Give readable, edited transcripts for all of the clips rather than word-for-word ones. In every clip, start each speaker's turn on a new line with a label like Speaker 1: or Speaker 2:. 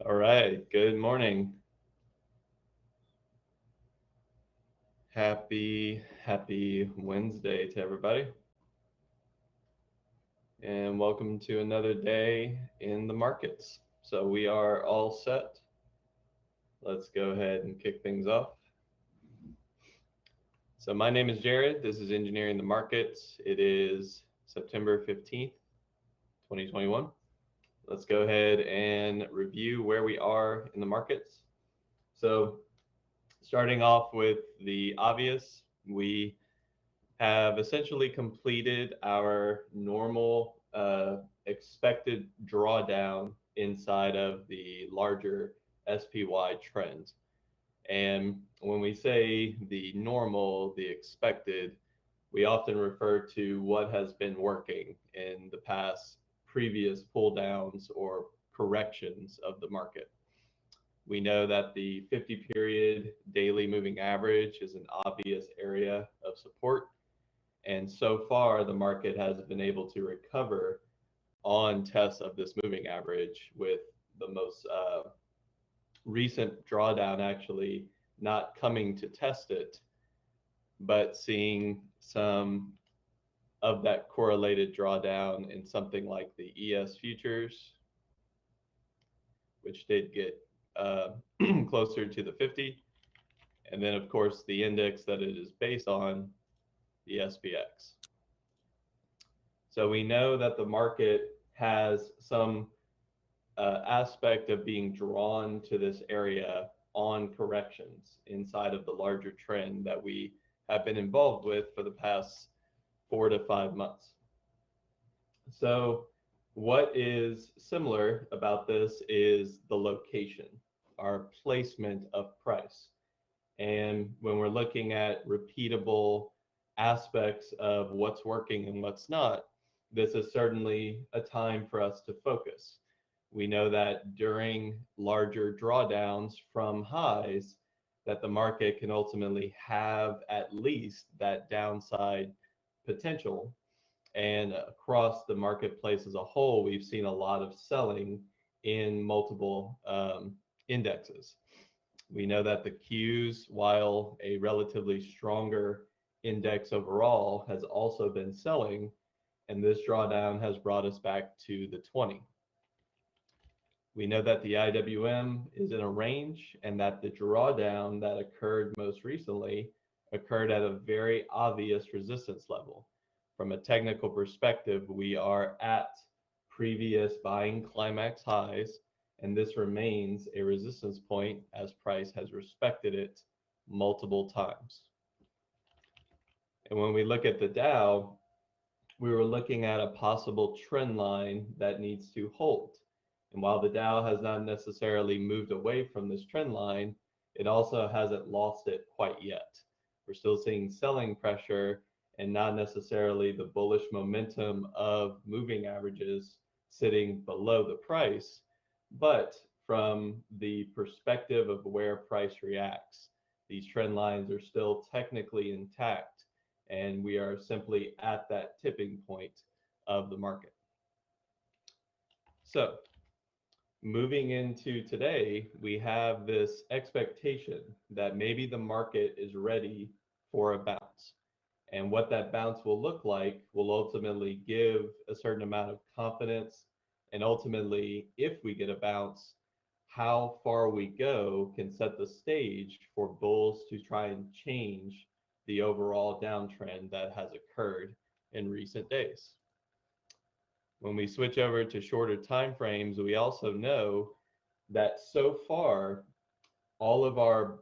Speaker 1: All right, good morning. Happy Wednesday to everybody. And welcome to another day in the markets. So we are all set. Let's go ahead and kick things off. So my name is Jared. This is Engineering the Markets. It is September 15th, 2021. Let's go ahead and review where we are in the markets. So starting off with the obvious, we have essentially completed our normal expected drawdown inside of the larger SPY trend. And when we say the normal, the expected, we often refer to what has been working in the past previous pull downs or corrections of the market. We know that the 50 period daily moving average is an obvious area of support. And so far, the market has been able to recover on tests of this moving average, with the most recent drawdown actually not coming to test it, but seeing some of that correlated drawdown in something like the ES futures, which did get closer to the 50. And then, of course, the index that it is based on, the SPX. So we know that the market has some aspect of being drawn to this area on corrections inside of the larger trend that we have been involved with for the past 4 to 5 months. So what is similar about this is the location, our placement of price. And when we're looking at repeatable aspects of what's working and what's not, this is certainly a time for us to focus. We know that during larger drawdowns from highs, that the market can ultimately have at least that downside potential. And across the marketplace as a whole, we've seen a lot of selling in multiple indexes. We know that the Qs, while a relatively stronger index overall, has also been selling, and this drawdown has brought us back to the 20. We know that the IWM is in a range, and that the drawdown that occurred most recently occurred at a very obvious resistance level. From a technical perspective, we are at previous buying climax highs, and this remains a resistance point as price has respected it multiple times. And when we look at the Dow, we were looking at a possible trend line that needs to hold. And while the Dow has not necessarily moved away from this trend line, it also hasn't lost it quite yet. We're still seeing selling pressure and not necessarily the bullish momentum of moving averages sitting below the price, but from the perspective of where price reacts, these trend lines are still technically intact, and we are simply at that tipping point of the market. So moving into today, we have this expectation that maybe the market is ready for a bounce. And what that bounce will look like will ultimately give a certain amount of confidence. And ultimately, if we get a bounce, how far we go can set the stage for bulls to try and change the overall downtrend that has occurred in recent days. When we switch over to shorter time frames, we also know that so far, all of our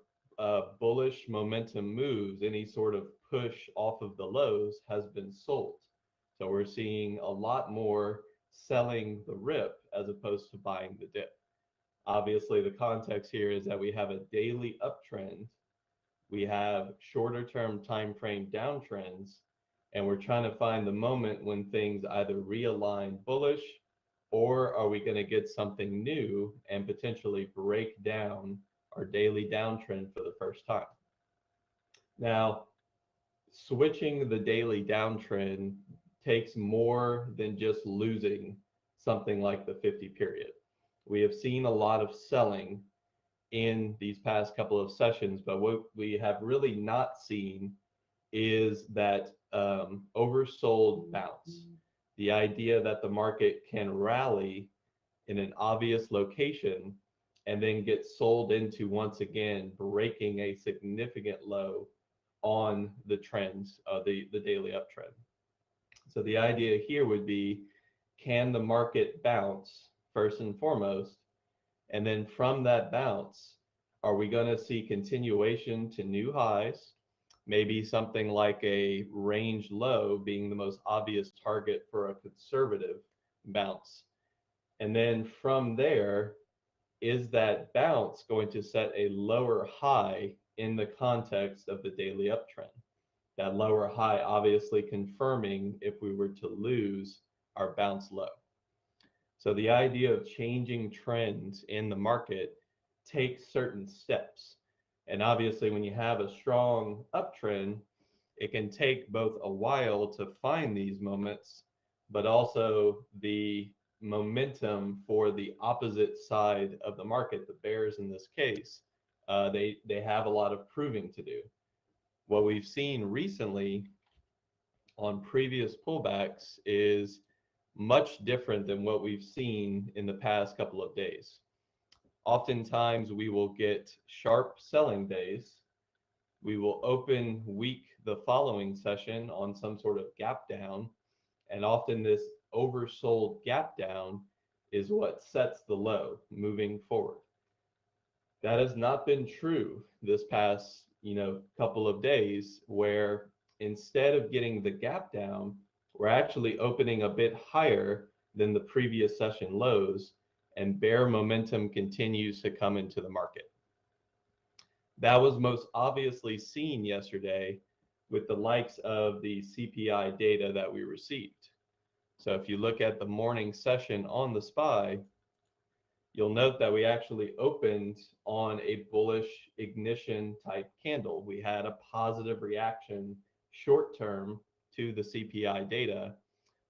Speaker 1: bullish momentum moves, any sort of push off of the lows, has been sold. So we're seeing a lot more selling the rip as opposed to buying the dip. Obviously, the context here is that we have a daily uptrend, we have shorter term time frame downtrends, and we're trying to find the moment when things either realign bullish, or are we going to get something new and potentially break down our daily downtrend for the first time. Now, switching the daily downtrend takes more than just losing something like the 50 period. We have seen a lot of selling in these past couple of sessions, but what we have really not seen is that oversold bounce. The idea that the market can rally in an obvious location and then get sold into once again breaking a significant low on the trends, the daily uptrend. So the idea here would be, can the market bounce first and foremost? And then from that bounce, are we going to see continuation to new highs? Maybe something like a range low being the most obvious target for a conservative bounce. And then from there, is that bounce going to set a lower high in the context of the daily uptrend? That lower high obviously confirming if we were to lose our bounce low. So the idea of changing trends in the market takes certain steps. And obviously, when you have a strong uptrend, it can take both a while to find these moments, but also the momentum for the opposite side of the market, the bears in this case, they have a lot of proving to do. What we've seen recently on previous pullbacks is much different than what we've seen in the past couple of days. Oftentimes, we will get sharp selling days. We will open weak the following session on some sort of gap down, and often this oversold gap down is what sets the low moving forward. That has not been true this past, couple of days, where instead of getting the gap down, we're actually opening a bit higher than the previous session lows, and bear momentum continues to come into the market. That was most obviously seen yesterday with the likes of the CPI data that we received. So if you look at the morning session on the SPY, you'll note that we actually opened on a bullish ignition type candle. We had a positive reaction short term to the CPI data,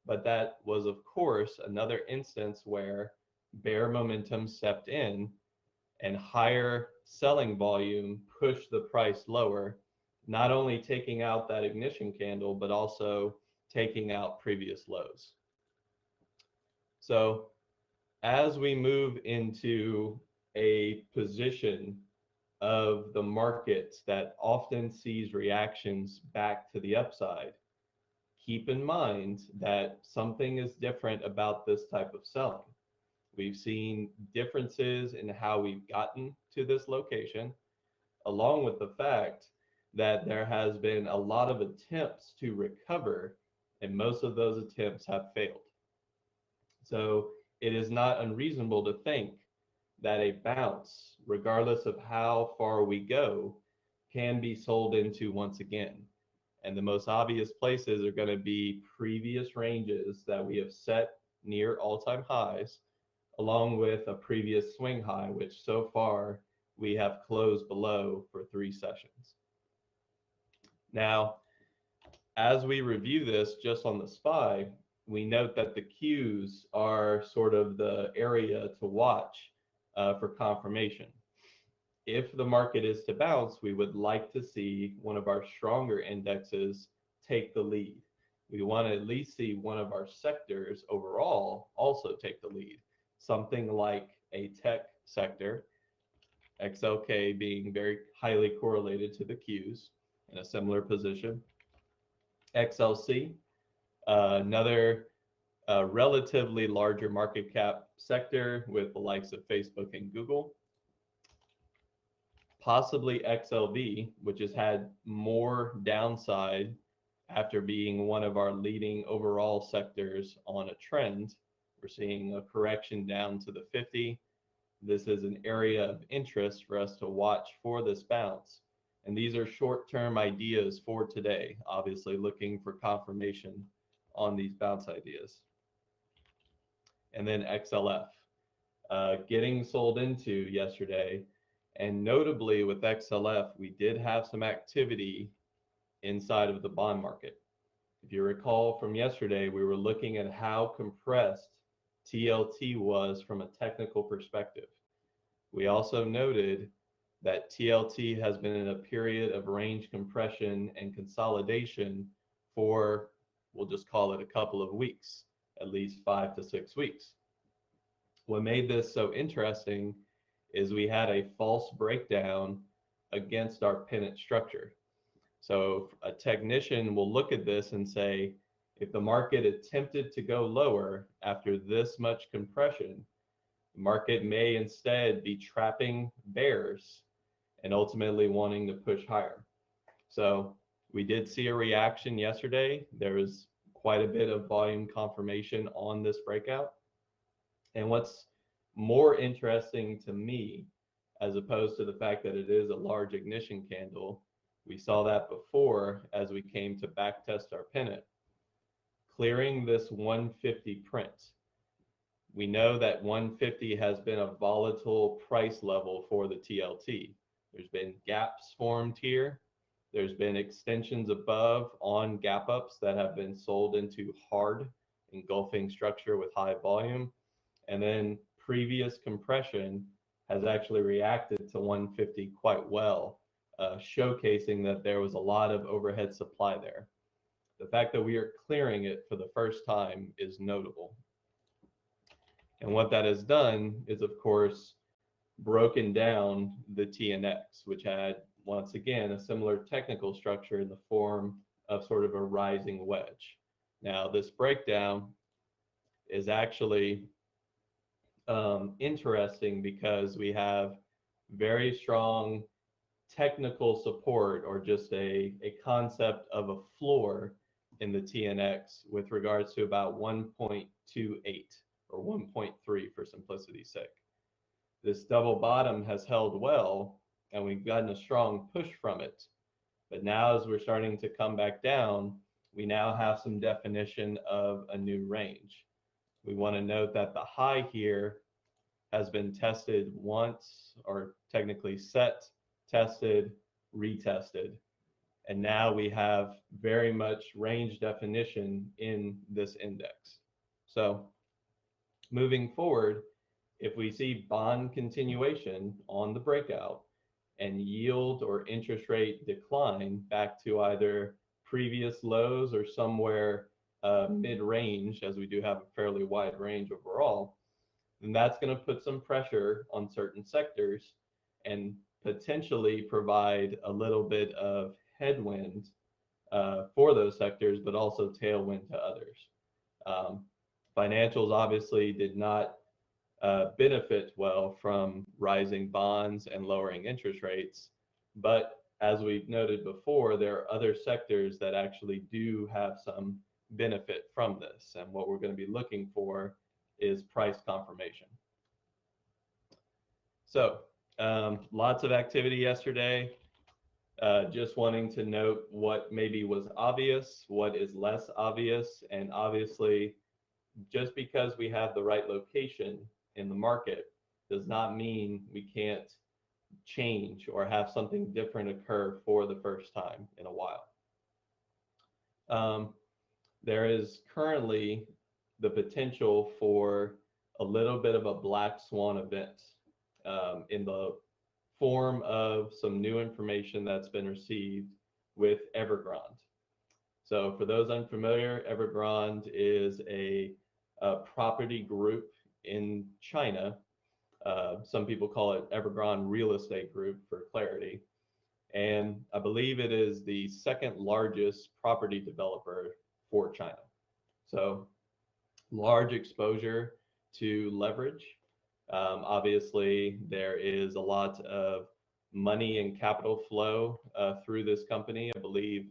Speaker 1: but that was, of course, another instance where bear momentum stepped in and higher selling volume pushed the price lower, not only taking out that ignition candle, but also taking out previous lows. So as we move into a position of the market that often sees reactions back to the upside, keep in mind that something is different about this type of selling. We've seen differences in how we've gotten to this location, along with the fact that there has been a lot of attempts to recover, and most of those attempts have failed. So it is not unreasonable to think that a bounce, regardless of how far we go, can be sold into once again. And the most obvious places are going to be previous ranges that we have set near all-time highs, along with a previous swing high, which so far we have closed below for 3 sessions. Now, as we review this just on the SPY, we note that the Qs are sort of the area to watch for confirmation. If the market is to bounce, we would like to see one of our stronger indexes take the lead. We want to at least see one of our sectors overall also take the lead. Something like a tech sector, XLK being very highly correlated to the Qs in a similar position. XLC, another relatively larger market cap sector with the likes of Facebook and Google. Possibly XLV, which has had more downside after being one of our leading overall sectors on a trend. We're seeing a correction down to the 50. This is an area of interest for us to watch for this bounce. And these are short-term ideas for today, obviously looking for confirmation on these bounce ideas. And then XLF, getting sold into yesterday. And notably with XLF, we did have some activity inside of the bond market. If you recall from yesterday, we were looking at how compressed TLT was from a technical perspective. We also noted that TLT has been in a period of range compression and consolidation for, we'll just call it a couple of weeks, at least 5 to 6 weeks. What made this so interesting is we had a false breakdown against our pennant structure. So a technician will look at this and say, if the market attempted to go lower after this much compression, the market may instead be trapping bears and ultimately wanting to push higher. So we did see a reaction yesterday. There was quite a bit of volume confirmation on this breakout. And what's more interesting to me, as opposed to the fact that it is a large ignition candle, we saw that before as we came to back test our pennant. Clearing this 150 print. We know that 150 has been a volatile price level for the TLT. There's been gaps formed here. There's been extensions above on gap ups that have been sold into hard engulfing structure with high volume. And then previous compression has actually reacted to 150 quite well, showcasing that there was a lot of overhead supply there. The fact that we are clearing it for the first time is notable. And what that has done is, of course, broken down the TNX, which had, once again, a similar technical structure in the form of sort of a rising wedge. Now, this breakdown is actually interesting because we have very strong technical support, or just a concept of a floor in the TNX with regards to about 1.28 or 1.3 for simplicity's sake. This double bottom has held well, and we've gotten a strong push from it. But now as we're starting to come back down, we now have some definition of a new range. We want to note that the high here has been tested once, or technically set, tested, retested. And now we have very much range definition in this index. So moving forward, if we see bond continuation on the breakout and yield or interest rate decline back to either previous lows or somewhere mid-range, as we do have a fairly wide range overall, then that's going to put some pressure on certain sectors and potentially provide a little bit of headwind for those sectors, but also tailwind to others. Financials obviously did not benefit well from rising bonds and lowering interest rates, but as we've noted before, there are other sectors that actually do have some benefit from this, and what we're going to be looking for is price confirmation. So lots of activity yesterday. Just wanting to note what maybe was obvious, what is less obvious, and obviously just because we have the right location in the market does not mean we can't change or have something different occur for the first time in a while. There is currently the potential for a little bit of a black swan event in the form of some new information that's been received with Evergrande. So for those unfamiliar, Evergrande is a property group in China. Some people call it Evergrande Real Estate Group for clarity. And I believe it is the second largest property developer for China. So large exposure to leverage. Obviously, there is a lot of money and capital flow through this company. I believe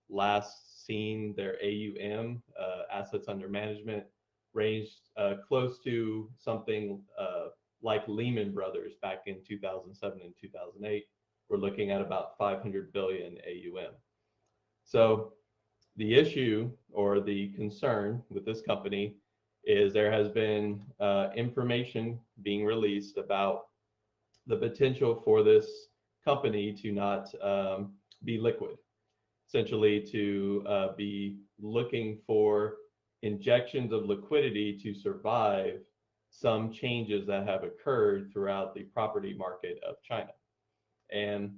Speaker 1: last seen their AUM, assets under management, ranged close to something like Lehman Brothers back in 2007 and 2008. We're looking at about 500 billion AUM. So the issue or the concern with this company is there has been information being released about the potential for this company to not be liquid, essentially to be looking for injections of liquidity to survive some changes that have occurred throughout the property market of China. And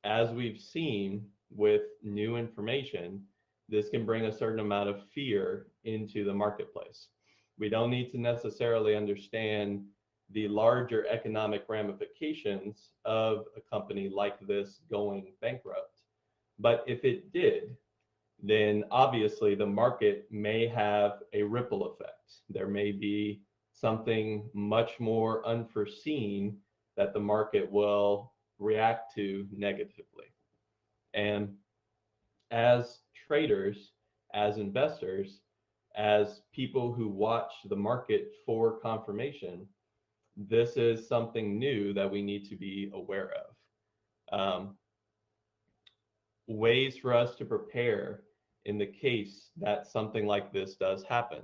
Speaker 1: as we've seen with new information, this can bring a certain amount of fear into the marketplace. We don't need to necessarily understand the larger economic ramifications of a company like this going bankrupt. But if it did, then obviously the market may have a ripple effect. There may be something much more unforeseen that the market will react to negatively. And as traders, as investors, as people who watch the market for confirmation, this is something new that we need to be aware of. Ways for us to prepare in the case that something like this does happen.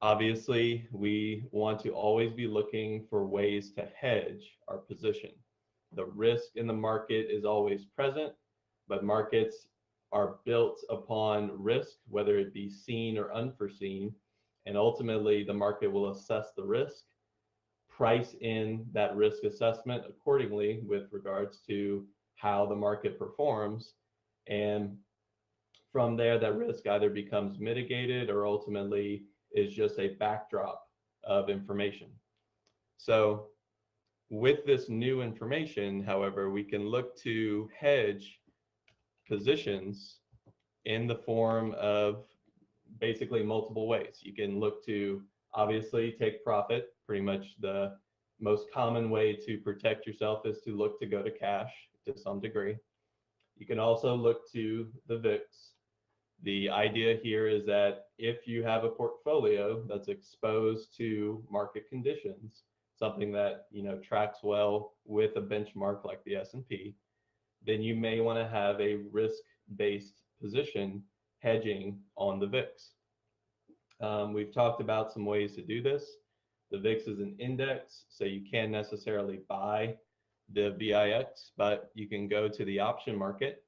Speaker 1: Obviously, we want to always be looking for ways to hedge our position. The risk in the market is always present, but markets are built upon risk, whether it be seen or unforeseen, and ultimately the market will assess the risk, price in that risk assessment accordingly with regards to how the market performs, and from there that risk either becomes mitigated or ultimately is just a backdrop of information. So with this new information, however, we can look to hedge positions in the form of basically multiple ways. You can look to obviously take profit. Pretty much the most common way to protect yourself is to look to go to cash to some degree. You can also look to the VIX. The idea here is that if you have a portfolio that's exposed to market conditions, something that tracks well with a benchmark like the S&P, then you may want to have a risk-based position hedging on the VIX. We've talked about some ways to do this. The VIX is an index, so you can't necessarily buy the VIX, but you can go to the option market.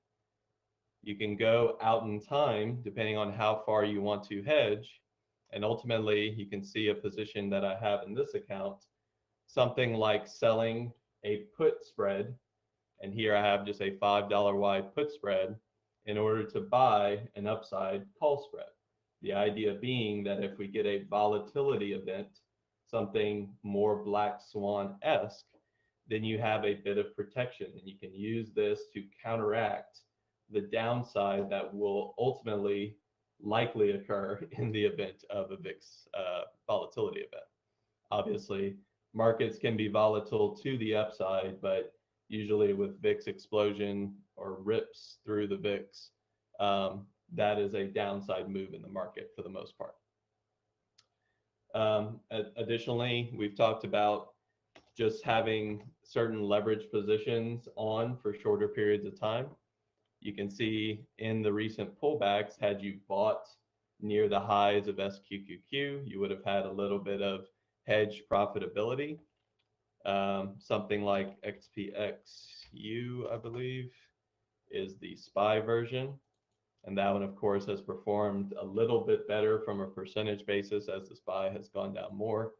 Speaker 1: You can go out in time, depending on how far you want to hedge. And ultimately, you can see a position that I have in this account, something like selling a put spread. And here I have just a $5 wide put spread in order to buy an upside call spread. The idea being that if we get a volatility event, something more black swan-esque, then you have a bit of protection, and you can use this to counteract the downside that will ultimately likely occur in the event of a VIX volatility event. Obviously, markets can be volatile to the upside, but usually with VIX explosion or rips through the VIX, that is a downside move in the market for the most part. Additionally, we've talked about just having certain leverage positions on for shorter periods of time. You can see in the recent pullbacks, had you bought near the highs of SQQQ, you would have had a little bit of hedge profitability. Something like XPXU, I believe, is the SPY version. And that one, of course, has performed a little bit better from a percentage basis as the SPY has gone down more.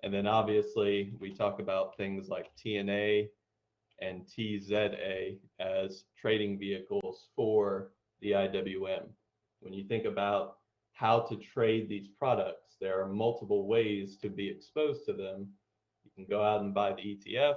Speaker 1: And then obviously, we talk about things like TNA and TZA as trading vehicles for the IWM. When you think about how to trade these products, there are multiple ways to be exposed to them. You can go out and buy the ETF,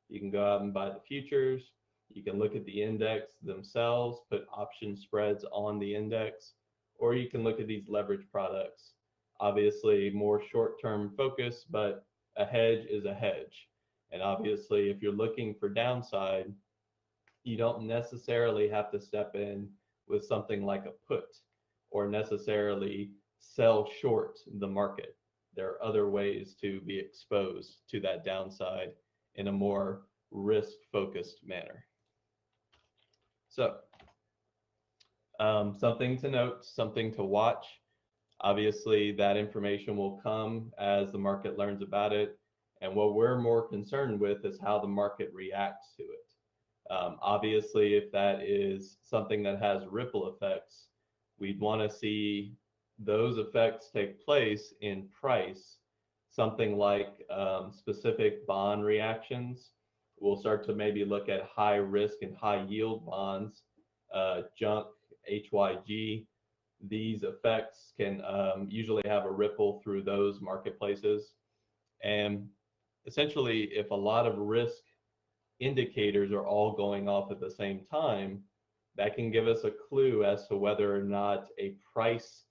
Speaker 1: you can go out and buy the futures, you can look at the index themselves, put option spreads on the index, or you can look at these leverage products. Obviously more short-term focus, but a hedge is a hedge. And obviously, if you're looking for downside, you don't necessarily have to step in with something like a put or necessarily sell short the market. There are other ways to be exposed to that downside in a more risk-focused manner. So, something to note, something to watch. Obviously, that information will come as the market learns about it. And what we're more concerned with is how the market reacts to it. Obviously, if that is something that has ripple effects, we'd want to see those effects take place in price something like specific bond reactions. We'll start to maybe look at high risk and high yield bonds, junk, HYG. These effects can usually have a ripple through those marketplaces. And essentially, if a lot of risk indicators are all going off at the same time, that can give us a clue as to whether or not a price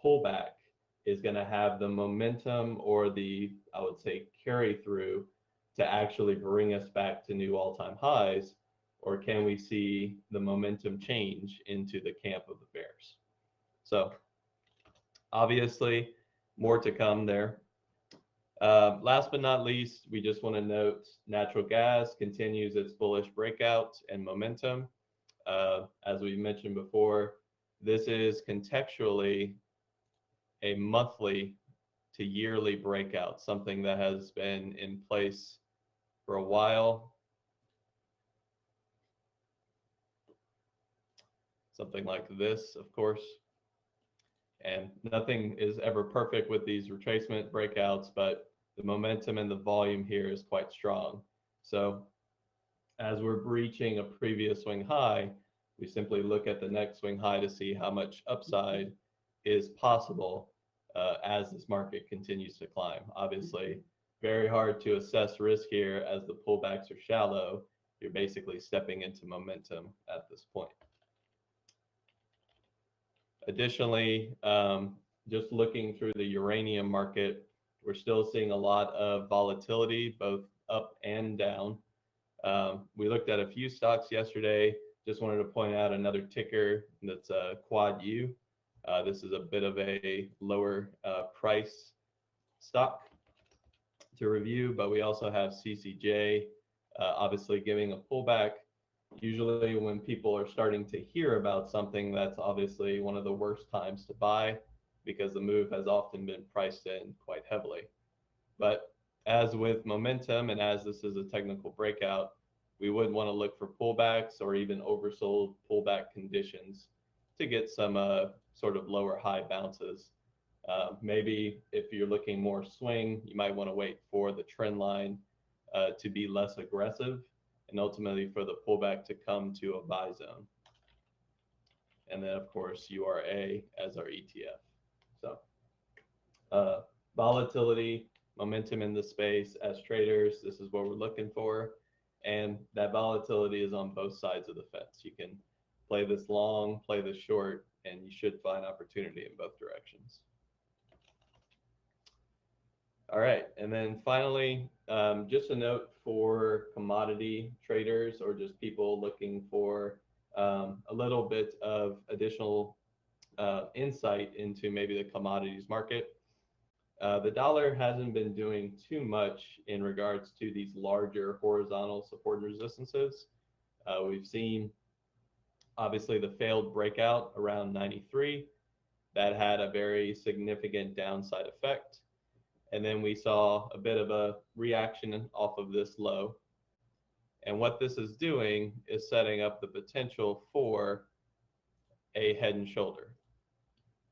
Speaker 1: pullback is going to have the momentum or the, I would say, carry through to actually bring us back to new all-time highs, or can we see the momentum change into the camp of the bears? So obviously more to come there. Last but not least, we just want to note natural gas continues its bullish breakout and momentum. As we mentioned before, this is contextually a monthly to yearly breakout, something that has been in place for a while. Something like this, of course. And nothing is ever perfect with these retracement breakouts, but the momentum and the volume here is quite strong. So as we're breaching a previous swing high, we simply look at the next swing high to see how much upside is possible as this market continues to climb. Obviously, very hard to assess risk here as the pullbacks are shallow. You're basically stepping into momentum at this point. Additionally, just looking through the uranium market, we're still seeing a lot of volatility, both up and down. We looked at a few stocks yesterday. Just wanted to point out another ticker that's Quad U. This is a bit of a lower price stock to review, but we also have CCJ, obviously giving a pullback. Usually when people are starting to hear about something, that's obviously one of the worst times to buy because the move has often been priced in quite heavily. But as with momentum and as this is a technical breakout, we would want to look for pullbacks or even oversold pullback conditions to get some sort of lower high bounces. Maybe if you're looking more swing, you might want to wait for the trend line to be less aggressive and ultimately for the pullback to come to a buy zone. And then of course, URA as our ETF. So volatility, momentum in the space as traders, this is what we're looking for. And that volatility is on both sides of the fence. You can play this long, play this short, and you should find opportunity in both directions. All right, and then finally, just a note for commodity traders or just people looking for a little bit of additional insight into maybe the commodities market. The dollar hasn't been doing too much in regards to these larger horizontal support and resistances. We've seen obviously the failed breakout around 93. That had a very significant downside effect. And then we saw a bit of a reaction off of this low. And what this is doing is setting up the potential for a head and shoulder.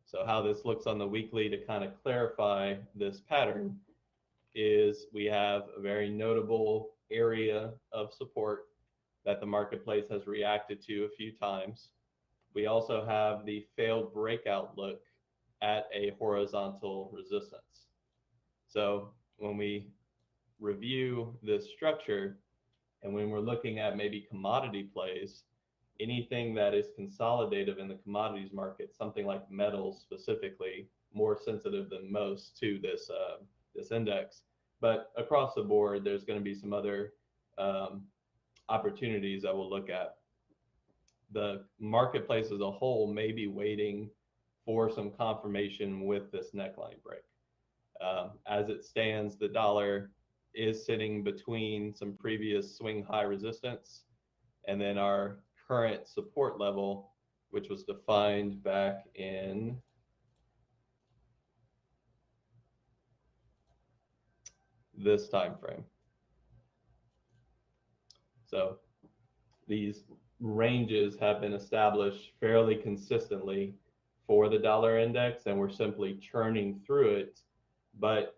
Speaker 1: So how this looks on the weekly to kind of clarify this pattern is we have a very notable area of support that the marketplace has reacted to a few times. We also have the failed breakout look at a horizontal resistance. So when we review this structure and when we're looking at maybe commodity plays, anything that is consolidative in the commodities market, something like metals specifically, more sensitive than most to this index. But across the board, there's going to be some other opportunities that we'll look at. The marketplace as a whole may be waiting for some confirmation with this neckline break. As it stands, the dollar is sitting between some previous swing high resistance and then our current support level, which was defined back in this time frame. So these ranges have been established fairly consistently for the dollar index, and we're simply churning through it. But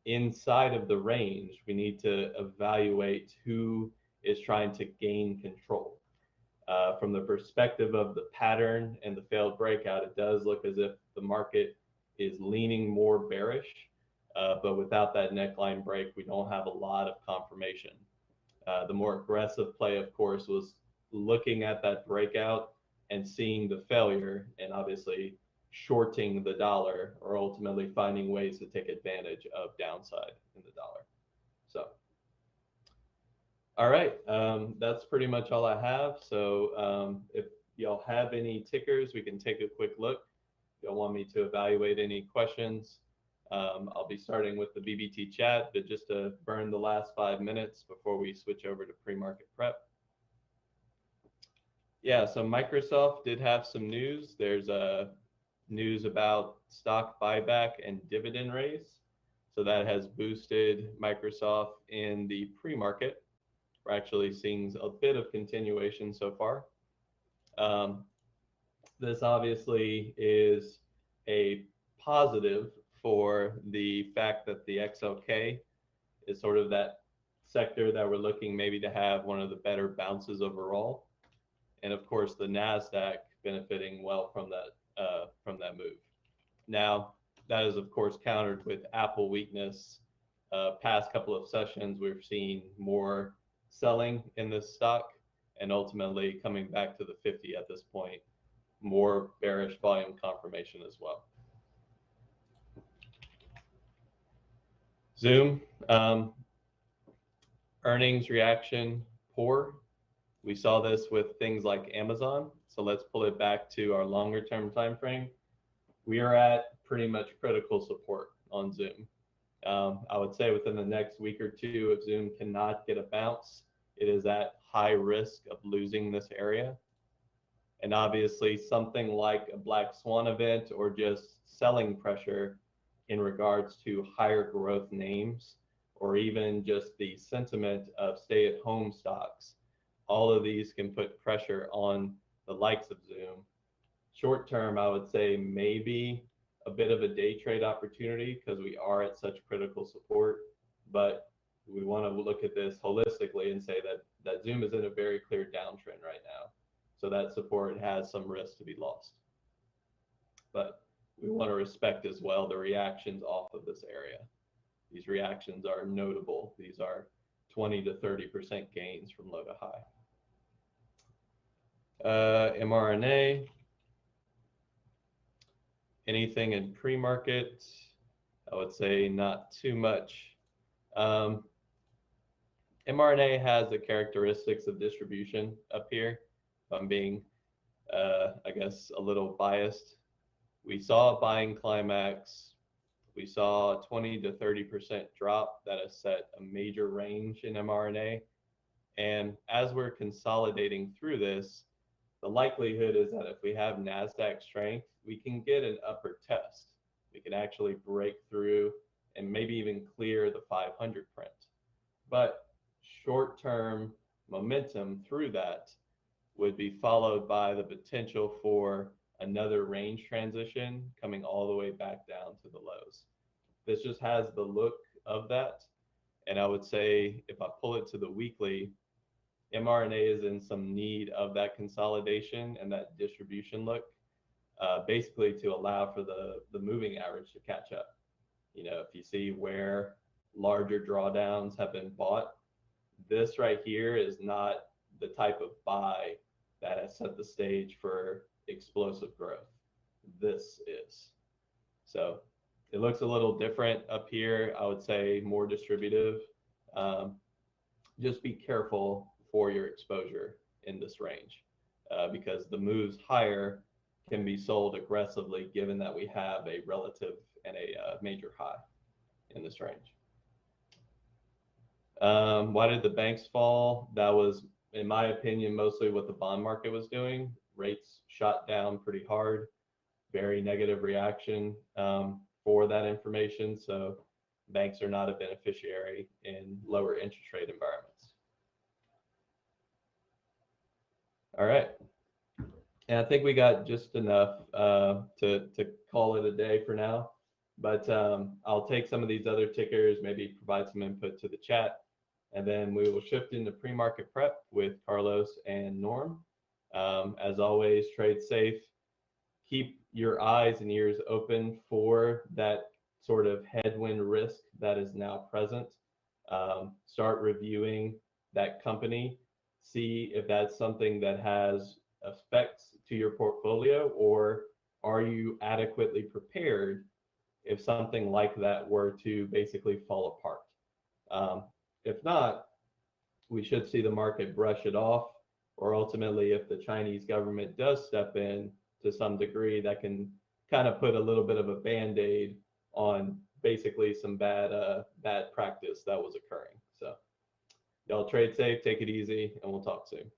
Speaker 1: inside of the range, we need to evaluate who is trying to gain control. From the perspective of the pattern and the failed breakout, it does look as if the market is leaning more bearish, but without that neckline break, we don't have a lot of confirmation. The more aggressive play, of course, was looking at that breakout and seeing the failure and obviously shorting the dollar, or ultimately finding ways to take advantage of downside in the dollar. So, all right, that's pretty much all I have. So if y'all have any tickers, we can take a quick look. If y'all want me to evaluate any questions, I'll be starting with the BBT chat, but just to burn the last 5 minutes before we switch over to pre-market prep. Yeah, so Microsoft did have some news. There's a news about stock buyback and dividend raise. So that has boosted Microsoft in the pre-market. We're actually seeing a bit of continuation so far. This obviously is a positive for the fact that the XLK is sort of that sector that we're looking maybe to have one of the better bounces overall. And of course, the NASDAQ benefiting well from that move. Now, that is of course countered with Apple weakness. Past couple of sessions, we've seen more selling in this stock, and ultimately coming back to the 50 at this point, more bearish volume confirmation as well. Zoom, earnings reaction poor. We saw this with things like Amazon. So let's pull it back to our longer term time frame. We are at pretty much critical support on Zoom. I would say within the next week or two, if Zoom cannot get a bounce, it is at high risk of losing this area. And obviously something like a black swan event or just selling pressure in regards to higher growth names, or even just the sentiment of stay-at-home stocks, all of these can put pressure on the likes of Zoom. Short term, I would say maybe a bit of a day trade opportunity because we are at such critical support, but we want to look at this holistically and say that Zoom is in a very clear downtrend right now. So that support has some risk to be lost. But we want to respect as well the reactions off of this area. These reactions are notable. These are 20 to 30% gains from low to high. mRNA, anything in pre-market? I would say not too much. mRNA has the characteristics of distribution up here. If I'm being, I guess, a little biased. We saw a buying climax. We saw a 20 to 30% drop that has set a major range in mRNA. And as we're consolidating through this, the likelihood is that if we have NASDAQ strength, we can get an upper test. We can actually break through and maybe even clear the 500 print. But short-term momentum through that would be followed by the potential for another range transition coming all the way back down to the lows. This just has the look of that. And I would say if I pull it to the weekly, mRNA is in some need of that consolidation and that distribution look, basically to allow for the moving average to catch up. You know, if you see where larger drawdowns have been bought, this right here is not the type of buy that has set the stage for explosive growth. This is. So it looks a little different up here. I would say more distributive. Just be careful for your exposure in this range because the moves higher can be sold aggressively given that we have a relative and a major high in this range. Why did the banks fall? That was, in my opinion, mostly what the bond market was doing. Rates shot down pretty hard, very negative reaction for that information. So banks are not a beneficiary in lower interest rate environments. All right. And I think we got just enough to call it a day for now. But I'll take some of these other tickers, maybe provide some input to the chat, and then we will shift into pre-market prep with Carlos and Norm. As always, trade safe. Keep your eyes and ears open for that sort of headwind risk that is now present. Start reviewing that company, see if that's something that has effects to your portfolio, or are you adequately prepared if something like that were to basically fall apart. If not, we should see the market brush it off, or ultimately, if the Chinese government does step in to some degree, that can kind of put a little bit of a band-aid on basically some bad practice that was occurring. So y'all trade safe, take it easy, and we'll talk soon.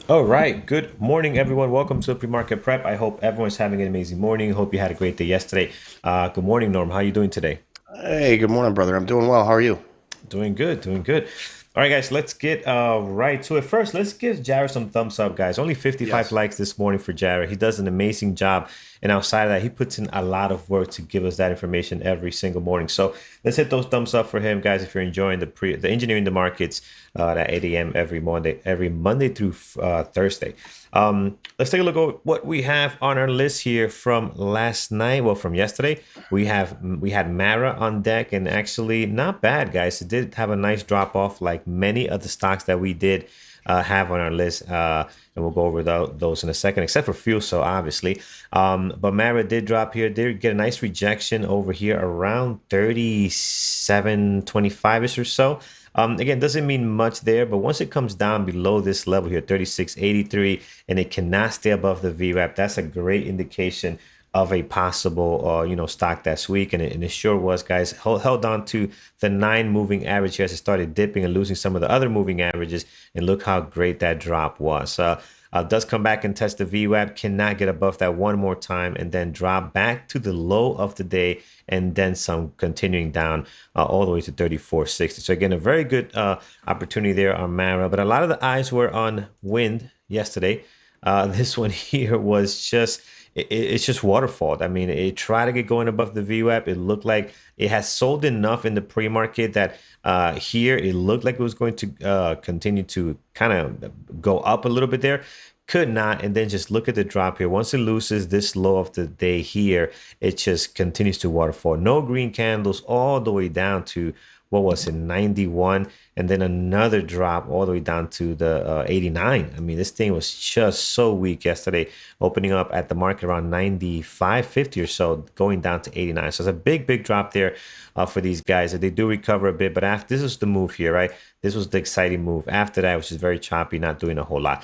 Speaker 2: All right. Good morning, everyone. Welcome to Pre-Market Prep. I hope everyone's having an amazing morning. Hope you had a great day yesterday. Good morning, Norm. How are you doing today?
Speaker 3: Hey, good morning, brother. I'm doing well. How are you?
Speaker 2: Doing good, doing good. All right, guys, let's get right to it. First, let's give Jared some thumbs up, guys. Only 55
Speaker 3: Yes.
Speaker 2: likes this morning for Jared. He does an amazing job. And outside of that, he puts in a lot of work to give us that information every single morning. So let's hit those thumbs up for him, guys, if you're enjoying the engineering the markets at 8 a.m. every Monday through Thursday. Let's take a look at what we have on our list here from last night. Well, from yesterday, we had Mara on deck, and actually not bad, guys. It did have a nice drop off, like many of the stocks that we did have on our list, and we'll go over those in a second, except for fuel, so obviously. But Mara did drop here. Did get a nice rejection over here around 37.25 ish or so. Again, doesn't mean much there, but once it comes down below this level here, 36.83, and it cannot stay above the VWAP, that's a great indication of a possible, stock that's weak, and it sure was, guys. Held on to the 9 moving average here as it started dipping and losing some of the other moving averages, and look how great that drop was. Does come back and test the VWAP, cannot get above that one more time, and then drop back to the low of the day, and then some, continuing down all the way to 34.60. So again, a very good opportunity there on Mara, but a lot of the eyes were on wind yesterday. This one here was just it's just waterfall. I mean, it tried to get going above the VWAP. It looked like it has sold enough in the pre-market that here it looked like it was going to continue to kind of go up a little bit there. Could not, and then just look at the drop here. Once it loses this low of the day here, it just continues to waterfall. No green candles all the way down to what was it, 91, and then another drop all the way down to the 89. I mean, this thing was just so weak yesterday, opening up at the market around 95.50 or so, going down to 89. So it's a big drop there for these guys. They do recover a bit, but after this was the move here, right? This was the exciting move. After that, which is very choppy, not doing a whole lot.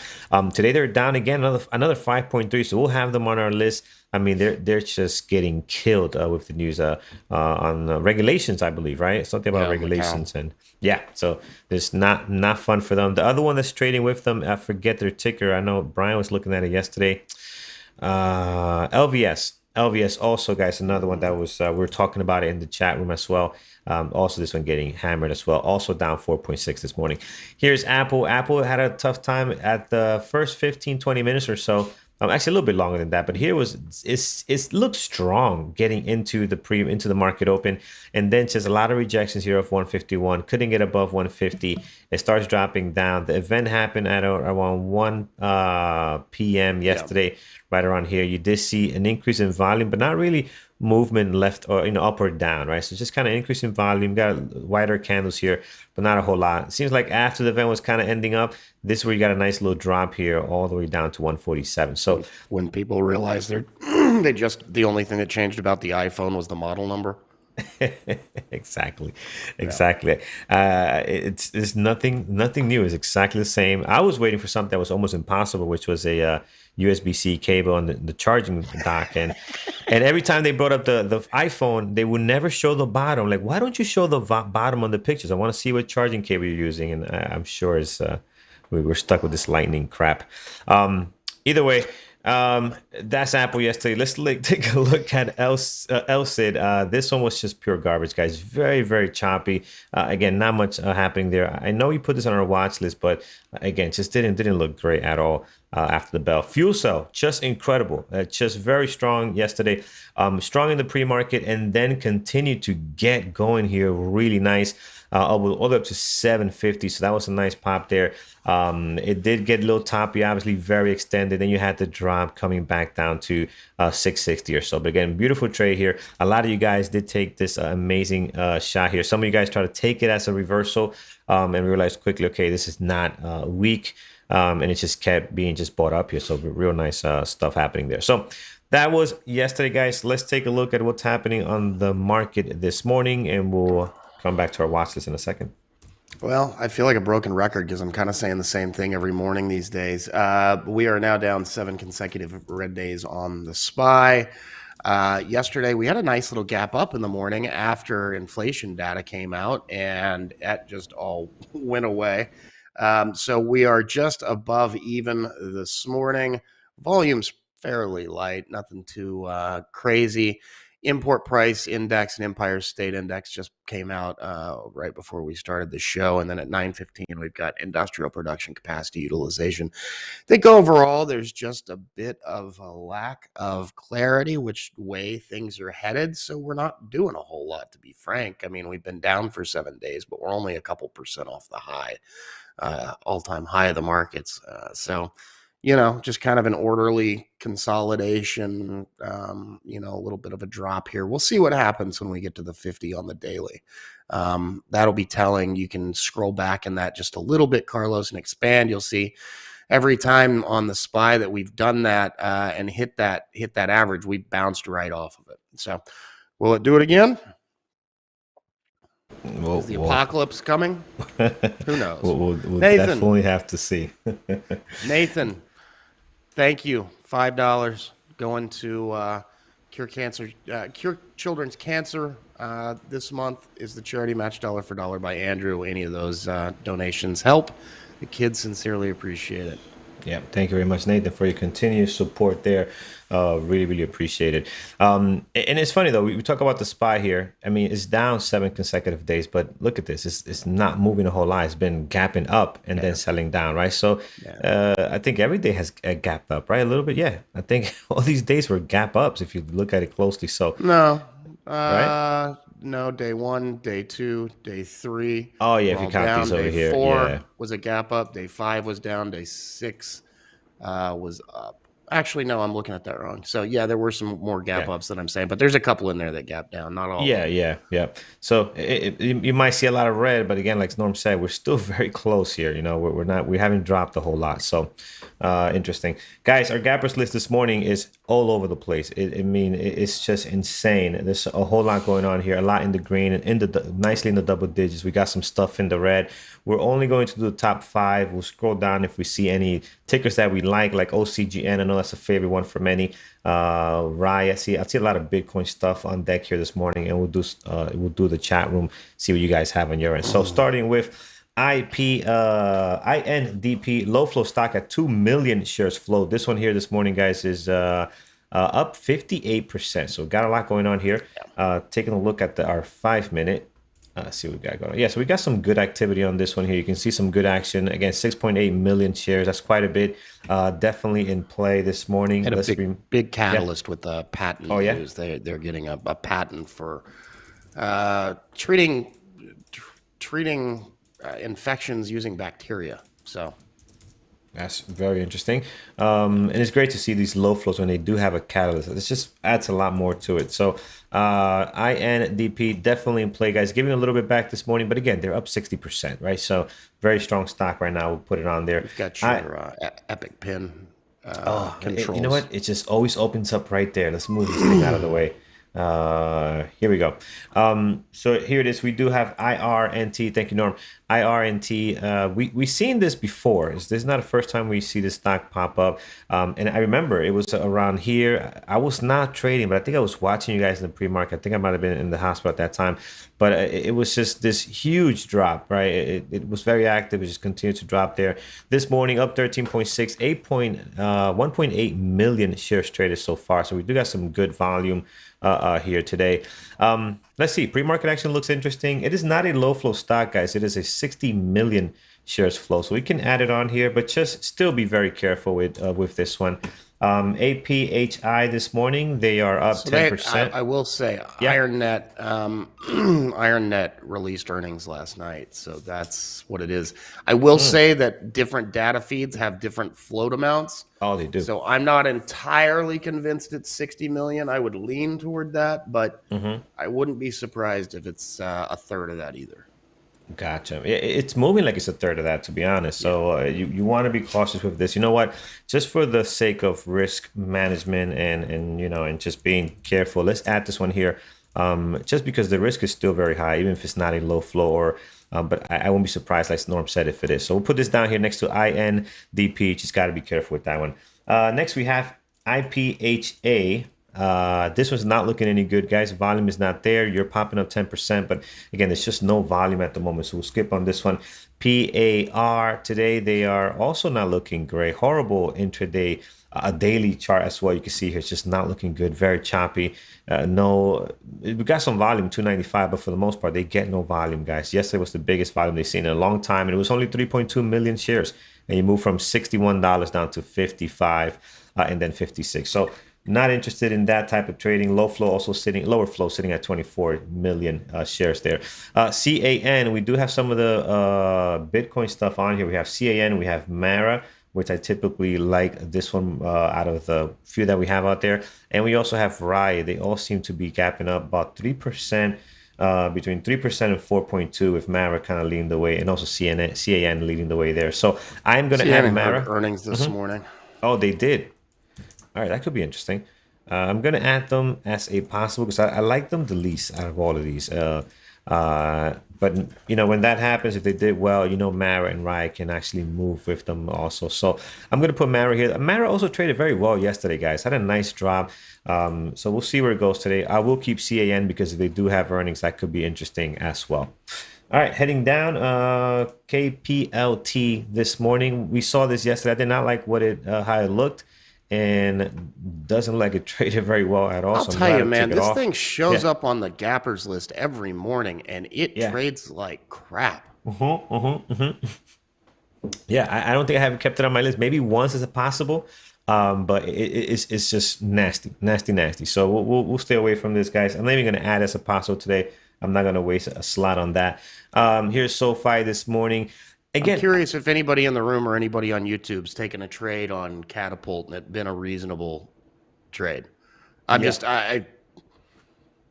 Speaker 2: Today they're down again, another 5.3. So we'll have them on our list. I mean, they're just getting killed with the news on regulations, I believe, right? Something about
Speaker 3: Yeah, Macau.
Speaker 2: regulations, and yeah, so there's not fun for them. The other one that's trading with them, I forget their ticker. I know Brian was looking at it yesterday. LVS. LVS also, guys, another one that was we were talking about it in the chat room as well. Also, this one getting hammered as well. Also down 4.6 this morning. Here's Apple. Apple had a tough time at the first 15, 20 minutes or so. Actually, a little bit longer than that, but here was it looked strong getting into the market open, and then just a lot of rejections here of 151. Couldn't get above 150. It starts dropping down. The event happened at around 1 p.m.
Speaker 3: Yeah.
Speaker 2: yesterday, right around here. You did see an increase in volume, but not really movement left or up or down, right? So just kind of increase in volume. Got wider candles here, but not a whole lot. It seems like after the event was kind of ending up, this is where you got a nice little drop here, all the way down to 147. So
Speaker 3: When people realize they're they just the only thing that changed about the iPhone was the model number.
Speaker 2: exactly,
Speaker 3: Yeah.
Speaker 2: exactly. It's nothing new. It's exactly the same. I was waiting for something that was almost impossible, which was a USB-C cable on the charging dock, and every time they brought up the iPhone, they would never show the bottom. Like, why don't you show the bottom on the pictures? I want to see what charging cable you're using, and I'm sure it's we were stuck with this lightning crap. Either way, that's Apple yesterday. Let's take a look at LCID. This one was just pure garbage, guys. Very choppy. Again, not much happening there. I know we put this on our watch list, but again, just didn't look great at all after the bell. Fuel cell, just incredible. Just very strong yesterday. Strong in the pre-market, and then continued to get going here. Really nice. All the way up to 750. So that was a nice pop there. It did get a little toppy, obviously very extended. Then you had the drop coming back down to 660 or so. But again, beautiful trade here. A lot of you guys did take this amazing shot here. Some of you guys try to take it as a reversal and realized quickly, okay, this is not weak. And it just kept being just bought up here. So real nice stuff happening there. So that was yesterday, guys. Let's take a look at what's happening on the market this morning, and we'll come back to our watch list in a second.
Speaker 3: Well, I feel like a broken record because I'm kind of saying the same thing every morning these days. We are now down 7 consecutive red days on the SPY. Yesterday, we had a nice little gap up in the morning after inflation data came out, and that just all went away. So we are just above even this morning. Volume's fairly light, nothing too crazy. Import price index and Empire State Index just came out right before we started the show. And then at 9:15, we've got industrial production capacity utilization. I think overall, there's just a bit of a lack of clarity which way things are headed. So we're not doing a whole lot, to be frank. I mean, we've been down for 7 days, but we're only a couple percent off the high, all-time high of the markets. So just kind of an orderly consolidation, a little bit of a drop here. We'll see what happens when we get to the 50 on the daily. That'll be telling. You can scroll back in that just a little bit, Carlos, and expand. You'll see every time on the SPY that we've done that and hit that average, we bounced right off of it. So will it do it again? Is the apocalypse coming? Who knows?
Speaker 2: We'll
Speaker 3: Nathan,
Speaker 2: definitely have to see.
Speaker 3: Nathan, thank you. $5 going to Cure Children's Cancer. This month is the charity match dollar for dollar by Andrew. Any of those donations help. The kids sincerely appreciate it.
Speaker 2: Yeah, thank you very much, Nathan, for your continued support there. Really, really appreciate it. And it's funny, though. We talk about the SPY here. I mean, it's down 7 consecutive days, but look at this. It's not moving a whole lot. It's been gapping up and then selling down, right? So I think every day has gapped up, right? A little bit, yeah. I think all these days were gap ups if you look at it closely. So
Speaker 3: no,
Speaker 2: right?
Speaker 3: No, day 1, day 2, day 3.
Speaker 2: Oh, yeah, if you count
Speaker 3: down,
Speaker 2: these over
Speaker 3: day
Speaker 2: here.
Speaker 3: 4 was a gap up. Day 5 was down. Day 6 was up. Actually, no, I'm looking at that wrong. So, yeah, there were some more gap ups that I'm saying, but there's a couple in there that gap down, not all.
Speaker 2: Yeah. So you might see a lot of red, but again, like Norm said, we're still very close here. We haven't dropped a whole lot. So interesting. Guys, our gappers list this morning is all over the place. It's just insane. There's a whole lot going on here, a lot in the green and nicely in the double digits. We got some stuff in the red. We're only going to do the top 5. We'll scroll down if we see any tickers that we like OCGN. I know that's a favorite one for many. Rye, I see a lot of Bitcoin stuff on deck here this morning, and we'll do the chat room, see what you guys have on your end. So starting with INDP low flow stock at 2 million shares flow. This one here this morning, guys, is up 58%. So got a lot going on here. Taking a look at our 5-minute. See what we got going on. Yeah, so we got some good activity on this one here. You can see some good action. Again, 6.8 million shares. That's quite a bit. Definitely in play this morning.
Speaker 3: Had a big catalyst with the patent news. They're getting a patent for treating infections using bacteria. So
Speaker 2: that's very interesting. And it's great to see these low flows when they do have a catalyst. This just adds a lot more to it. So INDP definitely in play, guys. Giving a little bit back this morning, but again, they're up 60%, right? So very strong stock right now. We'll put it on there.
Speaker 3: We've got your Epic Pin controls.
Speaker 2: You know what? It just always opens up right there. Let's move this thing out of the way. Here we go. So here it is. We do have IRNT. Thank you, Norm. IRNT. We've seen this before. This is not the first time we see this stock pop up. And I remember it was around here. I was not trading, but I think I was watching you guys in the pre-market. I think I might have been in the hospital at that time. But it was just this huge drop, right? It was very active. It just continued to drop there. This morning, up 13.6, 1.8 million shares traded so far. So we do got some good volume here today. Let's see. Pre-market action looks interesting. It is not a low flow stock, guys. It is a 60 million shares flow. So we can add it on here, but just still be very careful with this one. APHI this morning, they are up 10%.
Speaker 3: I will say, IronNet released earnings last night, so that's what it is. I will say that different data feeds have different float amounts.
Speaker 2: Oh, they do.
Speaker 3: So I'm not entirely convinced it's 60 million. I would lean toward that, but I wouldn't be surprised if it's a third of that either.
Speaker 2: Gotcha. It's moving like it's a third of that, to be honest. So you want to be cautious with this. You know what? Just for the sake of risk management and just being careful, let's add this one here. Just because the risk is still very high, even if it's not a low flow but I won't be surprised, like Norm said, if it is. So we'll put this down here next to INDP. Just got to be careful with that one. Next we have IPHA. This one's not looking any good, guys. Volume is not there. You're popping up 10%, but again, there's just no volume at the moment. So we'll skip on this one. PAR today, they are also not looking great. Horrible intraday, a daily chart as well. You can see here, it's just not looking good. Very choppy. No, we got some volume, 295, but for the most part, they get no volume, guys. Yesterday was the biggest volume they've seen in a long time, and it was only 3.2 million shares. And you move from $61 down to 55, and then 56. So not interested in that type of trading. Lower flow sitting at 24 million shares there. CAN, we do have some of the Bitcoin stuff on here. We have CAN, we have Mara, which I typically like this one out of the few that we have out there. And we also have Riot. They all seem to be gapping up about 3%, between 3% and 4.2, with Mara kind of leading the way, and also CAN leading the way there. So I'm going to add Mara.
Speaker 3: Earnings this morning.
Speaker 2: Oh, they did. All right, that could be interesting. I'm going to add them as a possible because I like them the least out of all of these. But, when that happens, if they did well, Mara and Riot can actually move with them also. So I'm going to put Mara here. Mara also traded very well yesterday, guys. Had a nice drop. So we'll see where it goes today. I will keep CAN because if they do have earnings, that could be interesting as well. All right, heading down, KPLT this morning. We saw this yesterday. I did not like how it looked. And doesn't look like it traded very well at all.
Speaker 3: I'll tell you, man, this thing shows up on the gappers list every morning, and it trades like crap.
Speaker 2: Yeah, I don't think I have kept it on my list. Maybe once is it possible, but it's just nasty. So we'll stay away from this, guys. I'm not even going to add as a possible today. I'm not going to waste a slot on that. Here's SoFi this morning. Again,
Speaker 3: I'm curious if anybody in the room or anybody on YouTube's taken a trade on Catapult and it's been a reasonable trade. And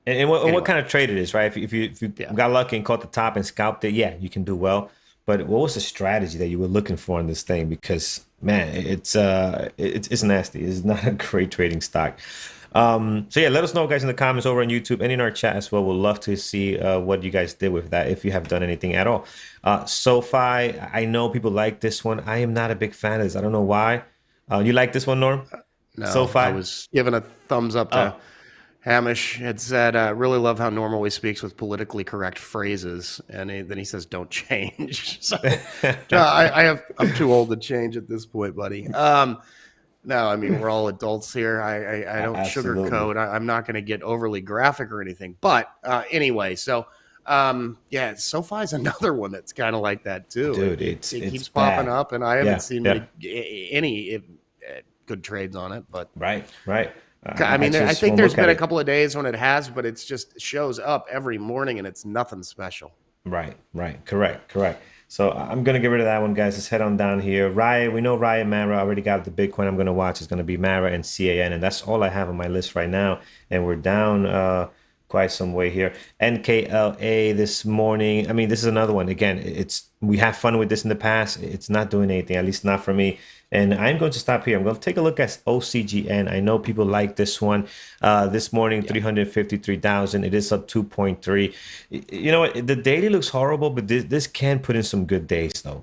Speaker 3: what
Speaker 2: kind of trade it is, right? If you got lucky and caught the top and scalped it, yeah, you can do well. But what was the strategy that you were looking for in this thing? Because man, it's nasty. It's not a great trading stock. So yeah, let us know, guys, in the comments over on YouTube and in our chat as well. We'll love to see what you guys did with that, if you have done anything at all. SoFi, I know people like this one. I am not a big fan of this. I don't know why. You like this one, Norm?
Speaker 3: No,
Speaker 2: SoFi?
Speaker 3: I was giving a thumbs up to Hamish. It said, really love how Norm always speaks with politically correct phrases. And then he says, don't change. So I'm too old to change at this point, buddy. No, I mean, we're all adults here. I don't sugarcoat. I'm not going to get overly graphic or anything. But anyway, so SoFi is another one that's kind of like that too.
Speaker 2: Dude,
Speaker 3: it
Speaker 2: keeps
Speaker 3: keeps popping up, and I haven't seen any good trades on it. But
Speaker 2: right.
Speaker 3: I mean, I think there's been a couple of days when it has, but it's just shows up every morning, and it's nothing special.
Speaker 2: Right. Correct. So I'm going to get rid of that one, guys. Let's head on down here. Riot, we know Riot, Mara. I already got the Bitcoin I'm going to watch. It's going to be Mara and CAN, and that's all I have on my list right now. And we're down quite some way here. NKLA this morning. I mean, this is another one. Again, we have fun with this in the past. It's not doing anything, at least not for me. And I'm going to stop here. I'm going to take a look at OCGN. I know people like this one. This morning, 353,000. It is up 2.3. You know what? The daily looks horrible, but this can put in some good days, though.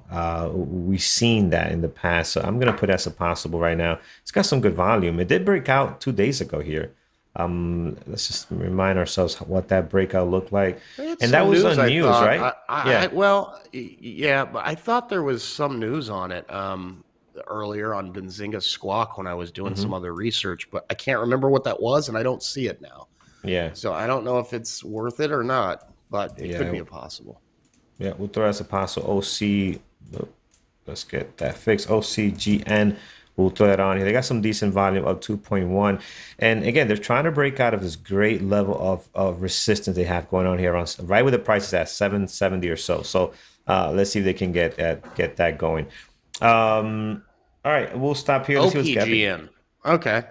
Speaker 2: We've seen that in the past. So I'm going to put as a possible right now. It's got some good volume. It did break out 2 days ago here. Let's just remind ourselves what that breakout looked like. And that was on news, right?
Speaker 3: But I thought there was some news on it earlier on Benzinga Squawk when I was doing some other research, but I can't remember what that was, and I don't see it now.
Speaker 2: Yeah.
Speaker 3: So I don't know if it's worth it or not, but it could be a possible.
Speaker 2: Yeah, we'll throw as a possible. Let's get that fixed. OCGN. We'll throw that on here. They got some decent volume of 2.1. And again, they're trying to break out of this great level of resistance they have going on here, right where the price is at 770 or so. So let's see if they can get that going. All right, we'll stop here. Let's see what's
Speaker 3: OPGN. Okay.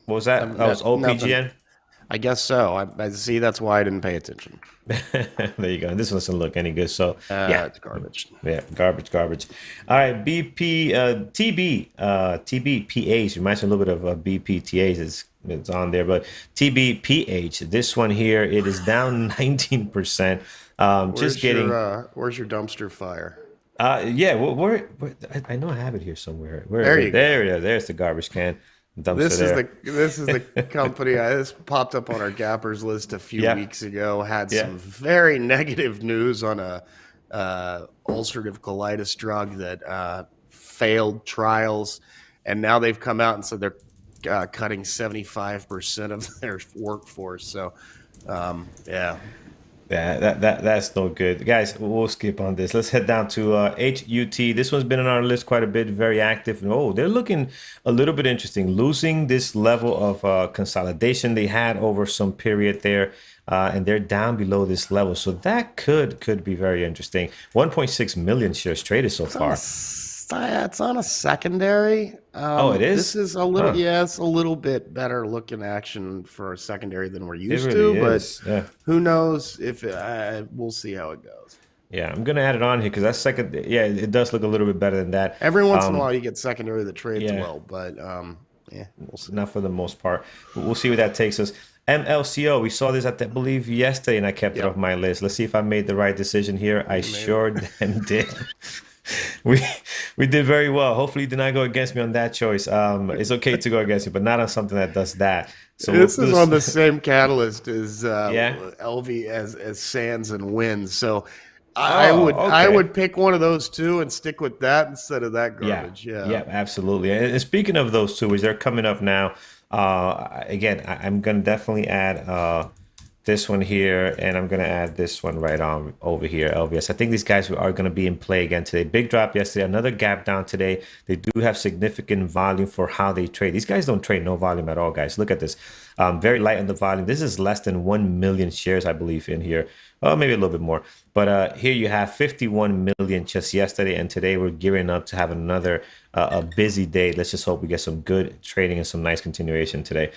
Speaker 2: What was that? That was OPGN?
Speaker 3: Nothing. I guess so. I see. That's why I didn't pay attention.
Speaker 2: There you go. And this one doesn't look any good. So
Speaker 3: it's garbage.
Speaker 2: Yeah, garbage. All right, TBPH. Reminds me a little bit of BPTAs. It's on there, but TBPH. This one here, it is down 19%.
Speaker 3: Where's your dumpster fire?
Speaker 2: Where I know I have it here somewhere.
Speaker 3: There you go.
Speaker 2: There's the garbage can. Dumpster there.
Speaker 3: This is the company. This popped up on our gappers list a few
Speaker 2: Yeah.
Speaker 3: weeks ago. Had
Speaker 2: Yeah.
Speaker 3: some very negative news on a ulcerative colitis drug that failed trials, and now they've come out and said they're cutting 75% of their workforce. So, yeah.
Speaker 2: Yeah, that's no good, guys. We'll skip on this. Let's head down to HUT. This one's been on our list quite a bit, very active. Oh, they're looking a little bit interesting, losing this level of consolidation they had over some period there, and they're down below this level. So that could be very interesting. 1.6 million shares traded so far.
Speaker 3: It's on a secondary.
Speaker 2: Oh, it is?
Speaker 3: This is a little, it's a little bit better looking action for a secondary than we're used
Speaker 2: really
Speaker 3: to,
Speaker 2: is.
Speaker 3: but
Speaker 2: Yeah.
Speaker 3: who knows if we'll see how it goes.
Speaker 2: Yeah, I'm gonna add it on here because that second, yeah, it does look a little bit better than that.
Speaker 3: Every once in a while you get secondary that trades
Speaker 2: yeah.
Speaker 3: well, but we'll see.
Speaker 2: Not for the most part. We'll see where that takes us. MLCO, we saw this at, I believe, yesterday, and I kept it off my list. Let's see if I made the right decision here. I sure did. We did very well. Hopefully, you did not go against me on that choice. It's okay to go against you, but not on something that does that. So
Speaker 3: this is on the same catalyst as
Speaker 2: Yeah?
Speaker 3: LV as Sands and Winds. So I would pick one of those two and stick with that instead of that garbage. Yeah,
Speaker 2: absolutely. And speaking of those two, as they're coming up now, again, I'm gonna definitely add this one here, and I'm going to add this one right on over here, LVS. I think these guys are going to be in play again today. Big drop yesterday, another gap down today. They do have significant volume for how they trade. These guys don't trade no volume at all, guys. Look at this. Very light on the volume. This is less than 1 million shares, I believe, in here. Oh, maybe a little bit more. But here you have 51 million just yesterday, and today we're gearing up to have another a busy day. Let's just hope we get some good trading and some nice continuation today.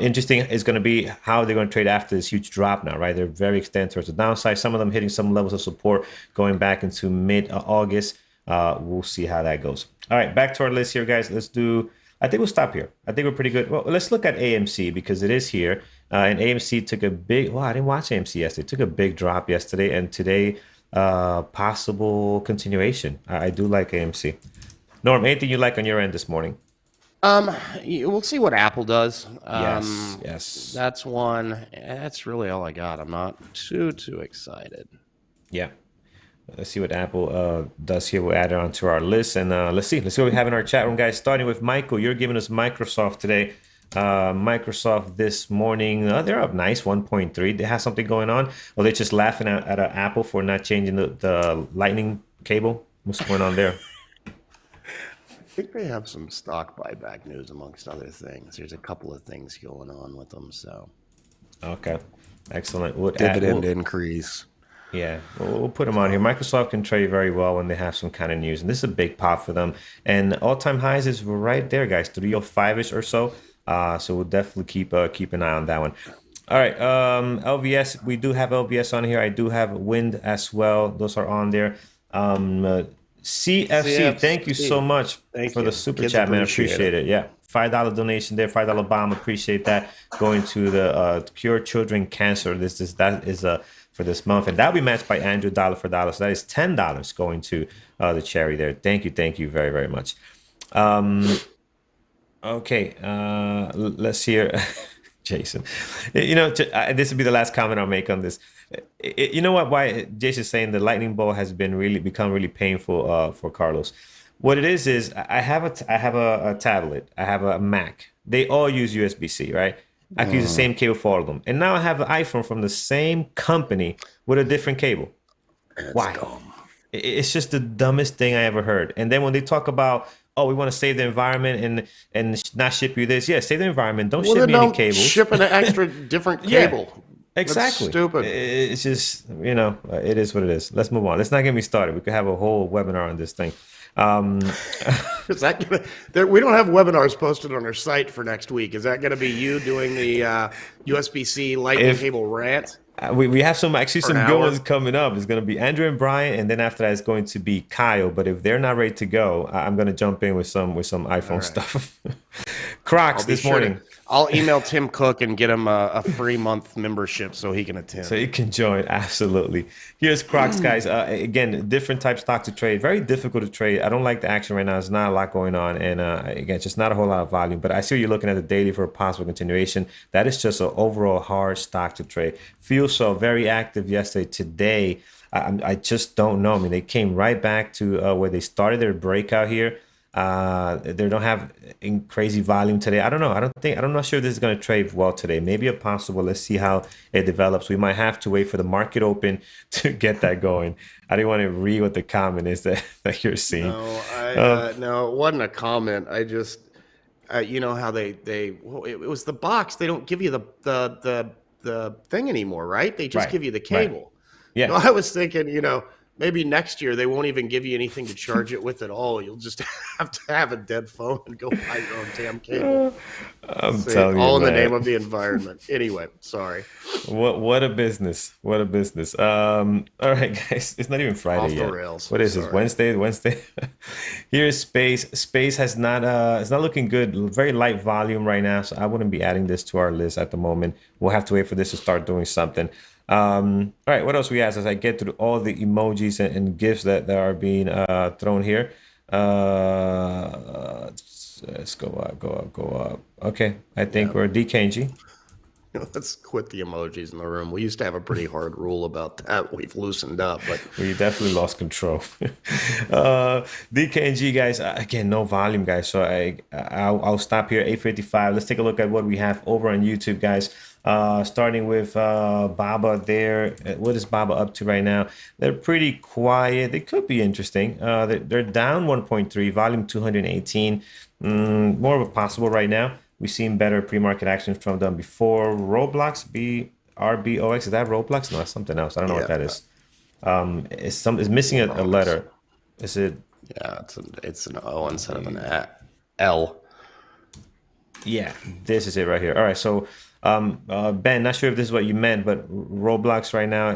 Speaker 2: Interesting is going to be how they're going to trade after this huge drop now, right? They're very extended towards the downside. Some of them hitting some levels of support going back into mid-August. We'll see how that goes. All right, back to our list here, guys. I think we'll stop here. I think we're pretty good. Well, let's look at AMC because it is here. And AMC took a big, I didn't watch AMC yesterday. It took a big drop yesterday, and today, possible continuation. I do like AMC. Norm, anything you like on your end this morning?
Speaker 3: We'll see what Apple does.
Speaker 2: Yes.
Speaker 3: That's one. That's really all I got. I'm not too excited.
Speaker 2: Yeah. Let's see what Apple does here. We'll add it onto our list, and let's see what we have in our chat room, guys. Starting with Michael, you're giving us Microsoft today. Microsoft this morning, they're up nice, 1.3. They have something going on, or they're just laughing at Apple for not changing the lightning cable. What's going on there?
Speaker 3: I think they have some stock buyback news amongst other things. There's a couple of things going on with them. So,
Speaker 2: okay, excellent.
Speaker 3: Dividend increase.
Speaker 2: Yeah, we'll put them on here. Microsoft can trade very well when they have some kind of news, and this is a big pop for them. And all-time highs is right there, guys, 305-ish or so. So we'll definitely keep an eye on that one. All right, LVS, we do have LVS on here. I do have Wind as well. Those are on there. CFC, thank you so much for the super chat, man. Appreciate it. Yeah, $5 donation there, $5 bomb. Appreciate that. Going to the Cure Children Cancer. That is for this month, and that'll be matched by Andrew dollar for dollar. So that is $10 going to the charity there. Thank you very, very much. Okay, let's hear Jason. This will be the last comment I'll make on this. You know what? Why Jason's saying the lightning bolt has become really painful for Carlos. What it is I have a tablet. I have a Mac. They all use USB-C, right? I can use the same cable for all of them. And now I have an iPhone from the same company with a different cable. Why? Dumb. It's just the dumbest thing I ever heard. And then when they talk about, we want to save the environment and not ship you this. Yeah, save the environment. Don't ship me any cables.
Speaker 3: Ship an extra different cable.
Speaker 2: Yeah, exactly.
Speaker 3: That's stupid.
Speaker 2: It's just, it is what it is. Let's move on. Let's not get me started. We could have a whole webinar on this thing.
Speaker 3: Is that we don't have webinars posted on our site for next week. Is that going to be you doing the USB-C lightning cable rant?
Speaker 2: We have some good ones coming up. It's going to be Andrew and Brian, and then after that it's going to be Kyle. But if they're not ready to go, I'm going to jump in with some iPhone stuff. Crocs this morning.
Speaker 3: I'll email Tim Cook and get him a free month membership so he can attend.
Speaker 2: So you can join, absolutely. Here's Crocs, guys. Again, different type stock to trade. Very difficult to trade. I don't like the action right now. There's not a lot going on, and again, just not a whole lot of volume. But I see you're looking at the daily for a possible continuation. That is just an overall hard stock to trade. Feels so very active yesterday. Today, I just don't know. I mean, they came right back to where they started their breakout here. They don't have in crazy volume today. I don't know. I'm not sure this is going to trade well today. Maybe a possible. Let's see how it develops. We might have to wait for the market open to get that going. I didn't want to read what the comment is that you're seeing.
Speaker 3: No, no, it wasn't a comment. I just, you know how well, it was the box. They don't give you the thing anymore, right? They just give you the cable.
Speaker 2: Right. Yeah.
Speaker 3: So I was thinking, maybe next year they won't even give you anything to charge it with at all. You'll just have to have a dead phone and go buy your own damn cable.
Speaker 2: I'm telling you,
Speaker 3: all in the
Speaker 2: man.
Speaker 3: name of the environment. Anyway, sorry.
Speaker 2: What a business. What a business. All right, guys. It's not even Friday
Speaker 3: Off the
Speaker 2: yet.
Speaker 3: rails.
Speaker 2: What is
Speaker 3: Sorry.
Speaker 2: this? Wednesday? Here's Space. Space has not it's not looking good. Very light volume right now, so I wouldn't be adding this to our list at the moment. We'll have to wait for this to start doing something. All right, what else we ask as I get through all the emojis and gifts that are being thrown here. Let's go up. Okay, I think we're DKNG.
Speaker 3: Let's quit the emojis in the room. We used to have a pretty hard rule about that. We've loosened up, but
Speaker 2: we definitely lost control. DKNG, guys, again, no volume, guys. So I'll stop here. 8:55. Let's take a look at what we have over on YouTube, guys. Starting with Baba there. What is Baba up to right now? They're pretty quiet. They could be interesting. They're down 1.3, volume 218. More of a possible right now. We've seen better pre-market actions from them before. Roblox, RBOX, is that Roblox? No, that's something else. I don't know what that is. It's missing a letter. Is it?
Speaker 3: Yeah, it's an O instead of an L.
Speaker 2: Yeah, this is it right here. All right, so Ben, not sure if this is what you meant, but Roblox right now.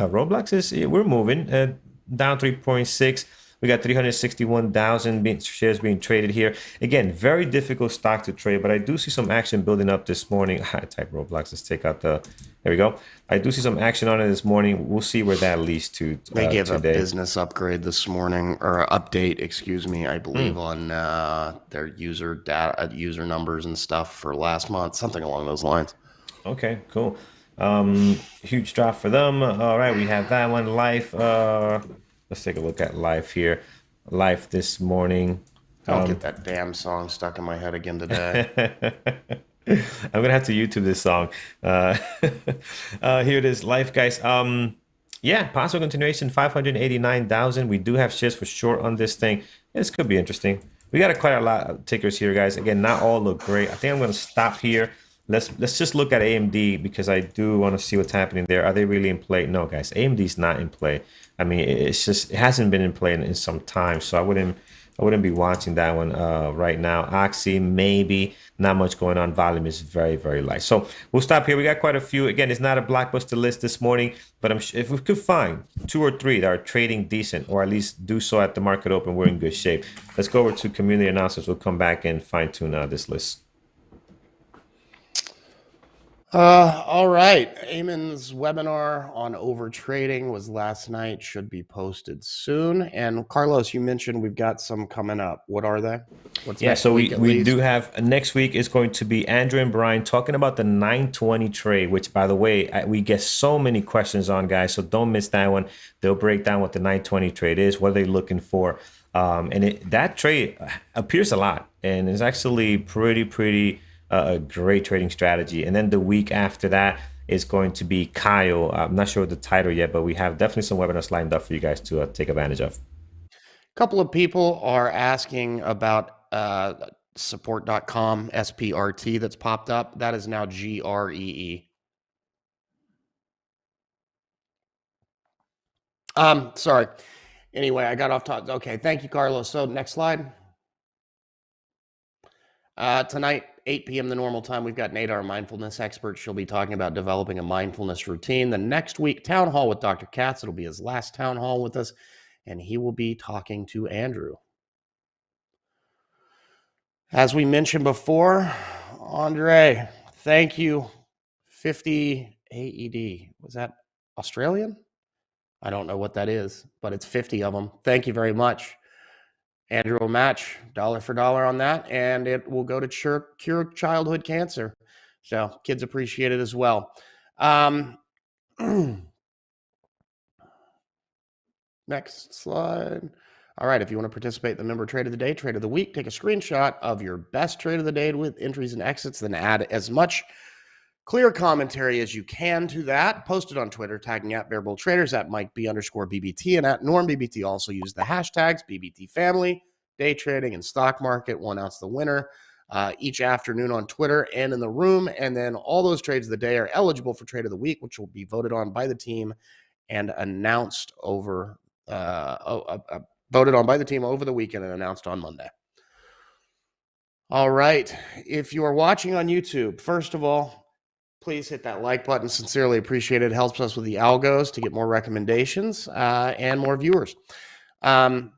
Speaker 2: Roblox we're moving down 3.6. We got 361,000 shares being traded here. Again, very difficult stock to trade, but I do see some action building up this morning. I type Roblox. Let's take out there we go. I do see some action on it this morning. We'll see where that leads to
Speaker 3: They gave
Speaker 2: today.
Speaker 3: a business upgrade this morning, or update, excuse me, I believe on their user data, user numbers and stuff for last month, something along those lines.
Speaker 2: Okay, cool. Huge drop for them. All right, we have that one. Life. Let's take a look at Life here. Life this morning.
Speaker 3: Don't get that damn song stuck in my head again today.
Speaker 2: I'm gonna have to YouTube this song. Here it is, Life, guys. Yeah, possible continuation, 589,000. We do have shares for short on this thing. This could be interesting. We got quite a lot of tickers here, guys. Again, not all look great. I think I'm gonna stop here. Let's just look at AMD because I do want to see what's happening there. Are they really in play? No, guys, AMD's not in play. I mean, it hasn't been in play in some time, so I wouldn't be watching that one right now. Oxy, maybe. Not much going on. Volume is very, very light. So we'll stop here. We got quite a few. Again, it's not a blockbuster list this morning, but if we could find 2 or 3 that are trading decent, or at least do so at the market open, we're in good shape. Let's go over to community announcements. We'll come back and fine tune this list.
Speaker 3: All right. Eamon's webinar on overtrading was last night, should be posted soon. And Carlos, you mentioned we've got some coming up. What are they?
Speaker 2: So we do have next week is going to be Andrew and Brian talking about the 920 trade, which, by the way, we get so many questions on, guys. So don't miss that one. They'll break down what the 920 trade is, what are they looking for. That trade appears a lot, and it's actually pretty a great trading strategy. And then the week after that is going to be Kyle. I'm not sure the title yet, but we have definitely some webinars lined up for you guys to take advantage of.
Speaker 3: A couple of people are asking about support.com SPRT that's popped up. That is now GREE. Sorry. Anyway, I got off topic. Okay, thank you, Carlos. So next slide. Tonight, 8 p.m. the normal time, we've got Nate, our mindfulness expert. She'll be talking about developing a mindfulness routine. The next week, town hall with Dr. Katz. It'll be his last town hall with us, and he will be talking to Andrew. As we mentioned before, Andre, thank you. 50 AED. Was that Australian? I don't know what that is, but it's 50 of them. Thank you very much. Andrew will match dollar for dollar on that, and it will go to cure childhood cancer. So kids appreciate it as well. Next slide. All right, if you want to participate in the member trade of the day, trade of the week, take a screenshot of your best trade of the day with entries and exits, then add as much clear commentary as you can to that. Post it on Twitter, tagging at Bear Bull Traders, at Mike B_BBT, and at Norm BBT. Also use the hashtags BBT Family, Day Trading, and Stock Market. We'll announce the winner each afternoon on Twitter and in the room. And then all those trades of the day are eligible for Trade of the Week, which will be voted on by the team and announced over voted on by the team over the weekend and announced on Monday. All right. If you are watching on YouTube, first of all, please hit that like button. Sincerely appreciate it. It helps us with the algos to get more recommendations and more viewers. But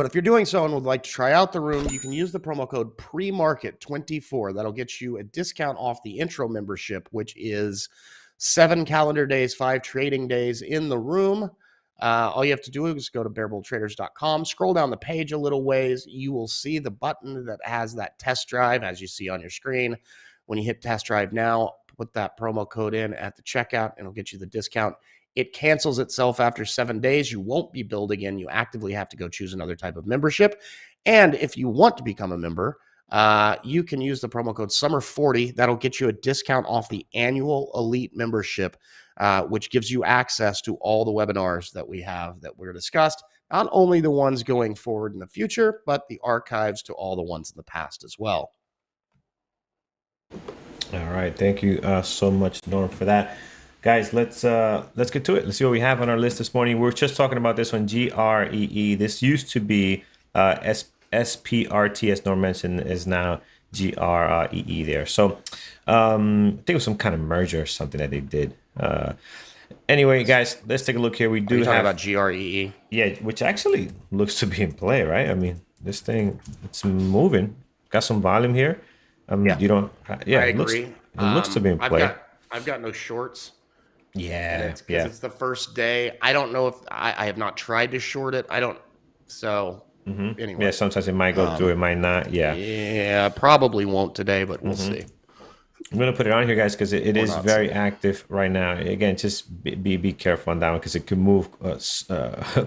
Speaker 3: if you're doing so and would like to try out the room, you can use the promo code PREMARKET24. That'll get you a discount off the intro membership, which is 7 calendar days, 5 trading days in the room. All you have to do is go to bearbulltraders.com, scroll down the page a little ways. You will see the button that has that test drive, as you see on your screen. When you hit test drive now, put that promo code in at the checkout, and it'll get you the discount. It cancels itself after 7 days. You won't be billed again. You actively have to go choose another type of membership. And if you want to become a member, you can use the promo code SUMMER40. That'll get you a discount off the annual Elite membership, which gives you access to all the webinars that we have that we're discussed, not only the ones going forward in the future, but the archives to all the ones in the past as well.
Speaker 2: All right, thank you so much, Norm, for that. Guys, let's get to it. Let's see what we have on our list this morning. We're just talking about this one, GREE. This used to be SPRT, as Norm mentioned, is now GREE there. So I think it was some kind of merger or something that they did. Anyway, guys, let's take a look here. We do have
Speaker 3: about GREE.
Speaker 2: Yeah, which actually looks to be in play, right? I mean, this thing, it's moving. Got some volume here.
Speaker 3: Yeah.
Speaker 2: You don't. Yeah,
Speaker 3: I
Speaker 2: it
Speaker 3: agree.
Speaker 2: looks to be in play.
Speaker 3: I've got no shorts.
Speaker 2: Yeah,
Speaker 3: It's the first day. I don't know if I have not tried to short it. I don't. So anyway.
Speaker 2: Yeah, sometimes it might go through, it might not. Yeah.
Speaker 3: Yeah, probably won't today, but we'll see.
Speaker 2: I'm gonna put it on here, guys, because it is very active right now. Again, just be careful on that one because it can move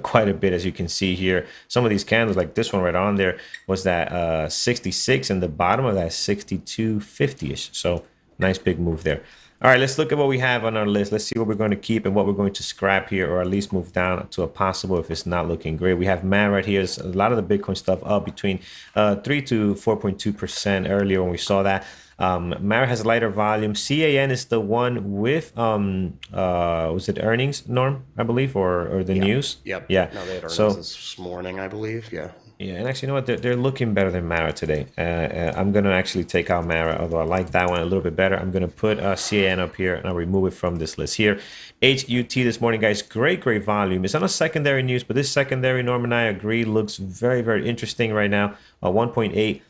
Speaker 2: quite a bit, as you can see here. Some of these candles, like this one right on there, was that 66, and the bottom of that 62.50ish. So nice big move there. All right, let's look at what we have on our list. Let's see what we're going to keep and what we're going to scrap here, or at least move down to a possible if it's not looking great. We have MAN right here. There's a lot of the Bitcoin stuff up between 3 to 4.2% earlier when we saw that. Mara has lighter volume. CAN is the one with was it earnings, Norm, I believe, or the news?
Speaker 3: Yep.
Speaker 2: Yeah.
Speaker 3: No, they had earnings this morning, I believe. Yeah.
Speaker 2: Yeah, and actually, you know what? They're looking better than Mara today. I'm going to actually take out Mara, although I like that one a little bit better. I'm going to put CAN up here, and I'll remove it from this list here. HUT this morning, guys, great volume. It's on a secondary news, but this secondary, Norm and I agree, looks very, very interesting right now. 1.8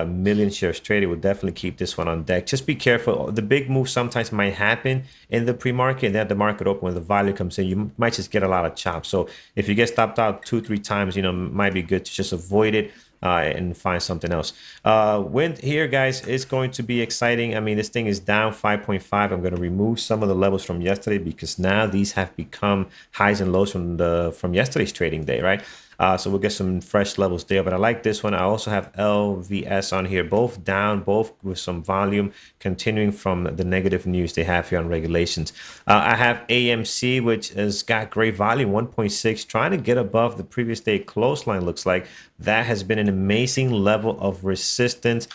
Speaker 2: million shares traded. Will definitely keep this one on deck. Just be careful. The big move sometimes might happen in the pre-market, and then the market open when the value comes in, you might just get a lot of chop. So if you get stopped out 2-3 times, you know, might be good to just avoid it and find something else. Wind here, guys, is going to be exciting. I mean, this thing is down 5.5. I'm going to remove some of the levels from yesterday because now these have become highs and lows from yesterday's trading day, right? So we'll get some fresh levels there, but I like this one. I also have LVS on here, both down, both with some volume, continuing from the negative news they have here on regulations. I have AMC, which has got great volume, 1.6, trying to get above the previous day close line. Looks like that has been an amazing level of resistance.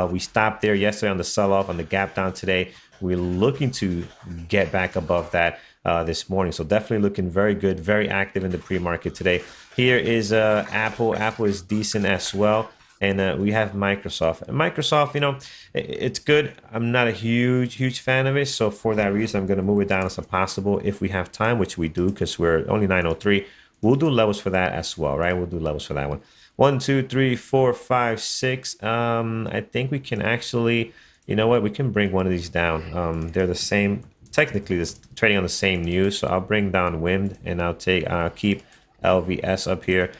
Speaker 2: We stopped there yesterday on the sell-off, on the gap down today. We're looking to get back above that this morning. So definitely looking very good, very active in the pre-market today. Here is Apple. Apple is decent as well. And we have Microsoft. And Microsoft, you know, it's good. I'm not a huge fan of it. So for that reason, I'm going to move it down as possible if we have time, which we do because we're only 903. We'll do levels for that as well, right? We'll do levels for that one. 1, 2, 3, 4, 5, 6. I think we can actually, you know what? We can bring one of these down. They're the same. Technically, this trading on the same news, so I'll bring down Wind, and I'll keep LVS up here.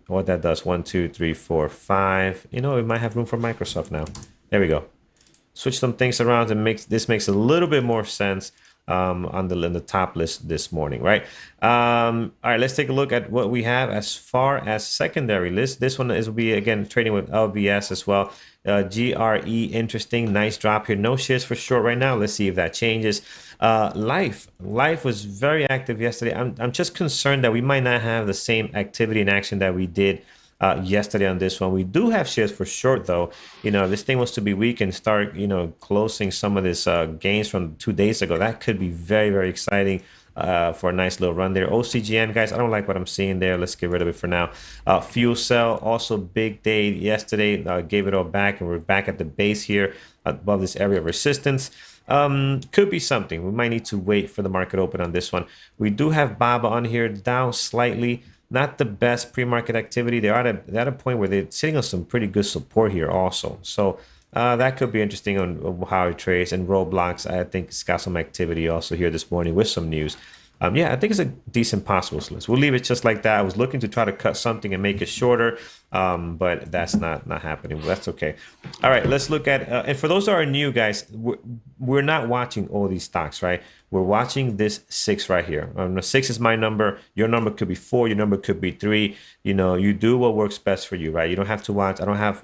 Speaker 2: What that does, 1, 2, 3, 4, 5. You know, we might have room for Microsoft now. There we go. Switch some things around and this makes a little bit more sense on the top list this morning, right? All right, let's take a look at what we have as far as secondary list. This one will be again trading with LVS as well. GRE, interesting, nice drop here. No shares for short right now. Let's see if that changes. Life was very active yesterday. I'm just concerned that we might not have the same activity and action that we did yesterday on this one. We do have shares for short though. You know, if this thing was to be weak and start, you know, closing some of this gains from 2 days ago, that could be very, very exciting for a nice little run there. OCGN, guys, I don't like what I'm seeing there. Let's get rid of it for now. Fuel cell, also big day yesterday. Gave it all back, and we're back at the base here above this area of resistance. Could be something. We might need to wait for the market open on this one. We do have BABA on here, down slightly. Not the best pre-market activity. They're at a point where they're sitting on some pretty good support here also. So that could be interesting on how it trades. And Roblox, I think it's got some activity also here this morning with some news. Yeah, I think it's a decent possibles list. We'll leave it just like that. I was looking to try to cut something and make it shorter, but that's not happening. But that's okay. All right, let's look at, and for those that are new, guys, we're not watching all these stocks, right? We're watching this 6 right here. 6 is my number. Your number could be 4. Your number could be 3. You know, you do what works best for you, right? You don't have to watch. I don't have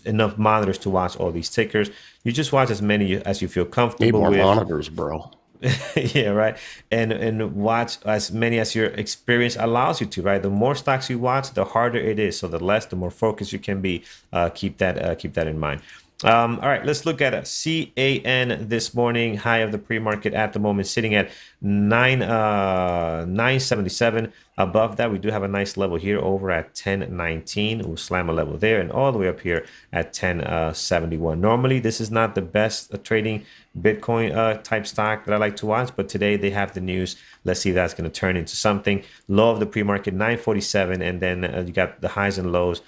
Speaker 2: enough monitors to watch all these tickers. You just watch as many as you feel comfortable with.
Speaker 3: Need more monitors, bro.
Speaker 2: Yeah, right. And watch as many as your experience allows you to, right? The more stocks you watch, the harder it is. So the more focused you can be. Keep that in mind. All right, let's look at a CAN this morning. High of the pre-market at the moment sitting at 977. Above that, we do have a nice level here over at 1019. We'll slam a level there, and all the way up here at 1071. Normally, this is not the best trading Bitcoin type stock that I like to watch, but today they have the news. Let's see if that's going to turn into something. Low of the pre-market 947, and then you got the highs and lows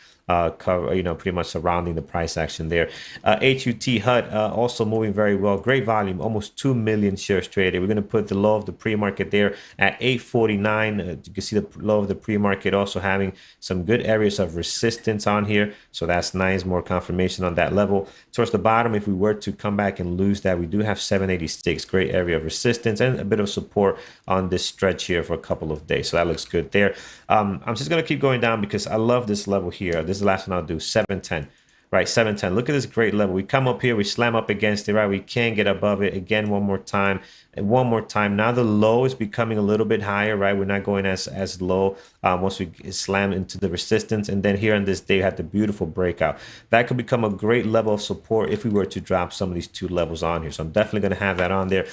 Speaker 2: cover, you know, pretty much surrounding the price action there. HUT also moving very well. Great volume, almost 2 million shares traded. We're going to put the low of the pre-market there at 849. You can see the low of the pre-market also having some good areas of resistance on here. So that's nice. More confirmation on that level. Towards the bottom, if we were to come back and lose that, we do have 786. Great area of resistance and a bit of support on this stretch here for a couple of days. So that looks good there. I'm just going to keep going down because I love this level here. This is the last one I'll do, 710. Right, 710. Look at this great level. We come up here, we slam up against it, right? We can't get above it. Again, one more time. And one more time. Now the low is becoming a little bit higher, right? We're not going as low once we slam into the resistance. And then here on this day, we had the beautiful breakout. That could become a great level of support if we were to drop some of these 2 levels on here. So I'm definitely going to have that on there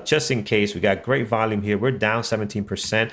Speaker 2: just in case. We got great volume here. We're down 17%,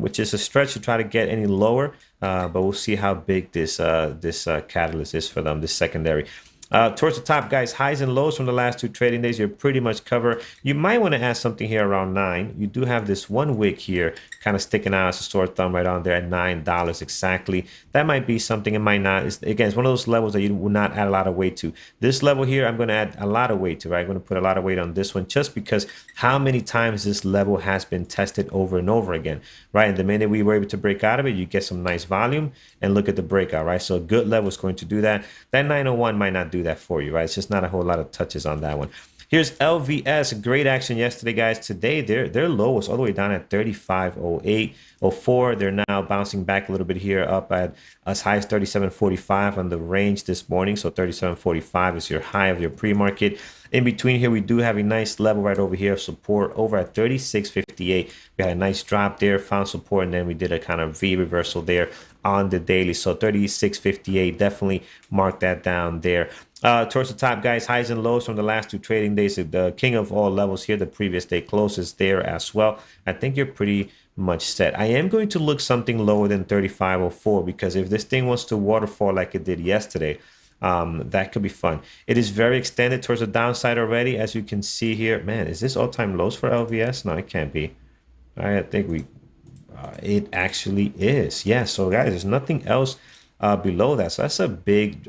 Speaker 2: which is a stretch to try to get any lower. But we'll see how big this catalyst is for them, this secondary. Towards the top, guys, highs and lows from the last 2 trading days, you're pretty much covered. You might want to add something here around 9. You do have this 1 wick here kind of sticking out as a sore thumb right on there at $9 exactly. That might be something. It might not. It's one of those levels that you will not add a lot of weight to. This level here, I'm going to add a lot of weight to, right? I'm going to put a lot of weight on this one just because how many times this level has been tested over and over again, right? And the minute we were able to break out of it, you get some nice volume and look at the breakout, right? So a good level is going to do that. That 901 might not do that for you, right? It's just not a whole lot of touches on that one. Here's LVS. Great action yesterday, guys. Today, their low was all the way down at 35.08.04. They're now bouncing back a little bit here, up at as high as 37.45 on the range this morning. So 37.45 is your high of your pre-market. In between here, we do have a nice level right over here of support over at 36.58. We had a nice drop there, found support, and then we did a kind of V reversal there on the daily. So 36.58, definitely mark that down there. Towards the top, guys, highs and lows from the last 2 trading days. The king of all levels here, the previous day closes there as well. I think you're pretty much set. I am going to look something lower than 35.04 because if this thing wants to waterfall like it did yesterday, that could be fun. It is very extended towards the downside already, as you can see here. Man, is this all-time lows for LVS? No, it can't be. I think It actually is. Yeah. So guys, there's nothing else below that. So that's a big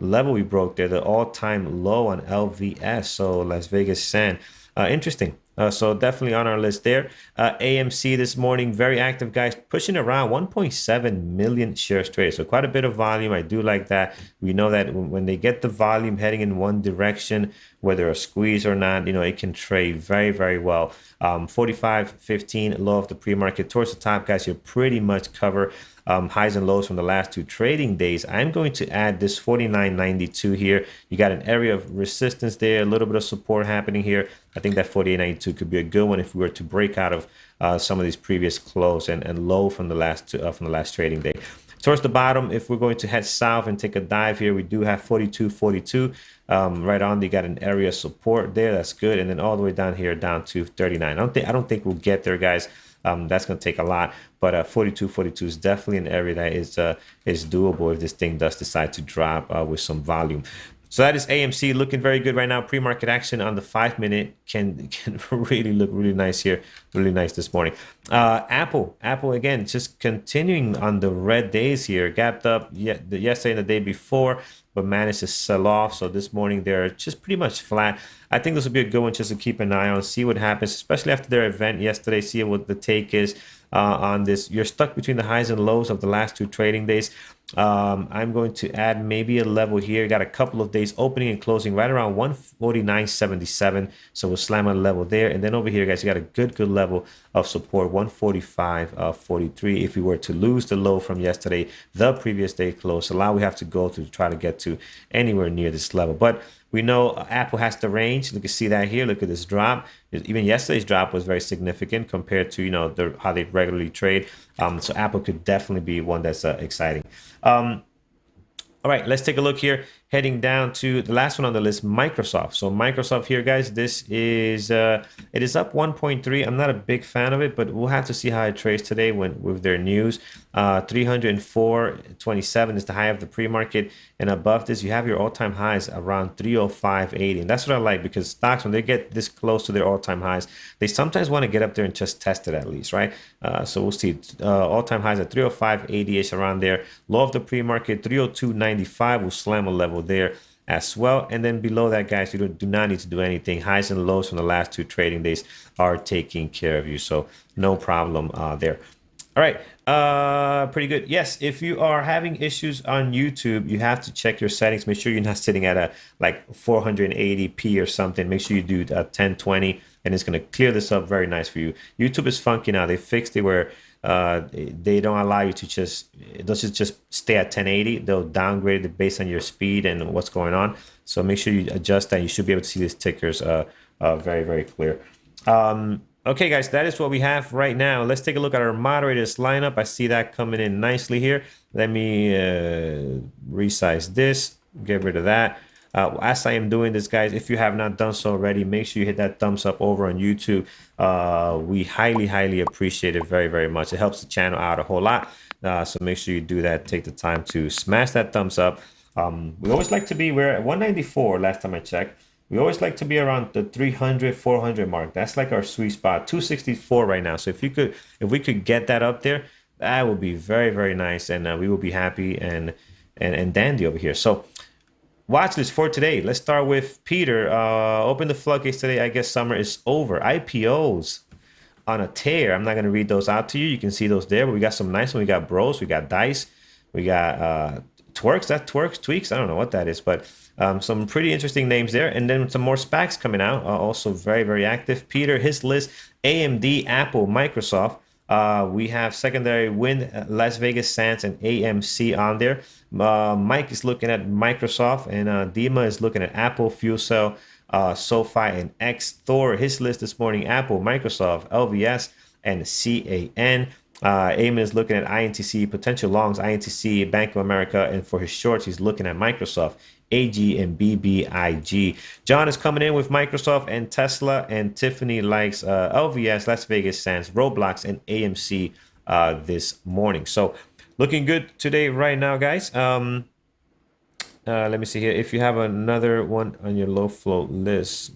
Speaker 2: level we broke there, the all-time low on LVS. So Las Vegas Sand. Interesting. So definitely on our list there. AMC this morning, very active, guys, pushing around 1.7 million shares traded. So quite a bit of volume. I do like that. We know that when they get the volume heading in one direction, whether a squeeze or not, it can trade very, very well. 45.15 low of the pre-market towards the top, guys. You pretty much cover highs and lows from the last two trading days. I'm going to add this 49.92 here. You got an area of resistance there, a little bit of support happening here. I think that 48.92 could be a good one if we were to break out of some of these previous close and low from the last trading day. Towards the bottom, if we're going to head south and take a dive here, we do have 42.42 right on. You got an area of support there. That's good. And then all the way down here, down to 39. I don't think we'll get there, guys. That's going to take a lot, but 42.42 is definitely an area that is doable if this thing does decide to drop with some volume. So that is AMC looking very good right now. Pre-market action on the 5-minute can really look really nice here. Really nice this morning. Apple again, just continuing on the red days here. Gapped up yesterday and the day before, but managed to sell off. So this morning they're just pretty much flat. I think this will be a good one just to keep an eye on, see what happens, especially after their event yesterday, see what the take is on this. You're stuck between the highs and lows of the last two trading days. I'm going to add maybe a level here. Got a couple of days opening and closing right around 149.77. So we'll slam a level there. And then over here, guys, you got a good level of support, 145.43. If we were to lose the low from yesterday, the previous day close, a lot we have to go to try to get to anywhere near this level. But we know Apple has the range. You can see that here. Look at this drop. Even yesterday's drop was very significant compared to how they regularly trade. So Apple could definitely be one that's exciting. All right, let's take a look here. Heading down to the last one on the list, Microsoft. So Microsoft here, guys, this is it is up 1.3. I'm not a big fan of it, but we'll have to see how it trades today with their news. 304.27 is the high of the pre-market, and above this you have your all-time highs around 305.80, and that's what I like, because stocks, when they get this close to their all-time highs, they sometimes want to get up there and just test it at least, right? So we'll see. All-time highs at 305.80ish around there. Low of the pre-market 302.95 will slam a level there as well. And then below that, guys, you do not need to do anything. Highs and lows from the last two trading days are taking care of you, so no problem there. All right, pretty good. Yes, if you are having issues on YouTube, you have to check your settings. Make sure you're not sitting at a like 480p or something. Make sure you do 1020, and it's going to clear this up very nice for you. YouTube is funky now. They fixed it where they don't allow you to just stay at 1080. They'll downgrade it based on your speed and what's going on. So make sure you adjust that. You should be able to see these tickers very, very clear. Okay, guys, that is what we have right now. Let's take a look at our moderators lineup. I see that coming in nicely here. Let me resize this, get rid of that. As I am doing this, guys, if you have not done so already, make sure you hit that thumbs up over on YouTube. We highly, highly appreciate it very, very much. It helps the channel out a whole lot. So make sure you do that. Take the time to smash that thumbs up. We always like to be, we're at 194 last time I checked. We always like to be around the 300, 400 mark. That's like our sweet spot. 264 right now. So if we could get that up there, that would be very, very nice, and we will be happy and dandy over here. So watch list for today. Let's start with Peter. Open the floodgates today. I guess summer is over. IPOs on a tear. I'm not going to read those out to you. You can see those there, but we got some nice ones. We got Bros. We got Dice. We got Twerks. That Twerks? Tweaks? I don't know what that is, but some pretty interesting names there. And then some more SPACs coming out. Also very, very active. Peter, his list, AMD, Apple, Microsoft. We have secondary Wind, Las Vegas Sands, and AMC on there. Mike is looking at Microsoft, and Dima is looking at Apple, Fuel Cell, SoFi, and X. Thor, his list this morning, Apple, Microsoft, LVS, and CAN. Eamon is looking at INTC, potential longs, INTC, Bank of America, and for his shorts, he's looking at Microsoft, AG, and BBIG. John is coming in with Microsoft and Tesla, and Tiffany likes LVS, Las Vegas Sands, Roblox, and AMC this morning. So looking good today right now, guys. Let me see here. If you have another one on your low float list.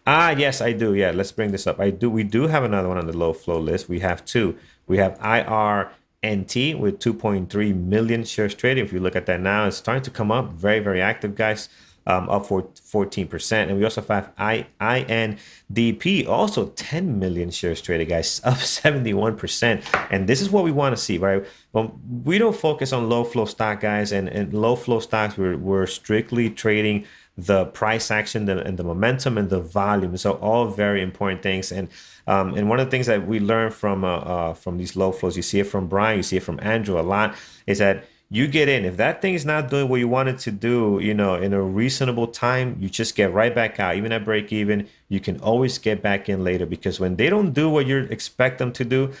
Speaker 2: Yes, I do. Yeah, let's bring this up. I do. We do have another one on the low flow list. We have two. We have IRNT with 2.3 million shares traded. If you look at that now, it's starting to come up. Very, very active, guys. Up for 14%. And we also have INDP, also 10 million shares traded, guys, up 71%. And this is what we want to see, right? Well, we don't focus on low flow stock, guys, and low flow stocks, we're strictly trading the price action and the momentum and the volume. So all very important things. And one of the things that we learn from these low flows, you see it from Brian, you see it from Andrew a lot, is that you get in. If that thing is not doing what you want it to do, in a reasonable time, you just get right back out. Even at break even, you can always get back in later, because when they don't do what you expect them to do,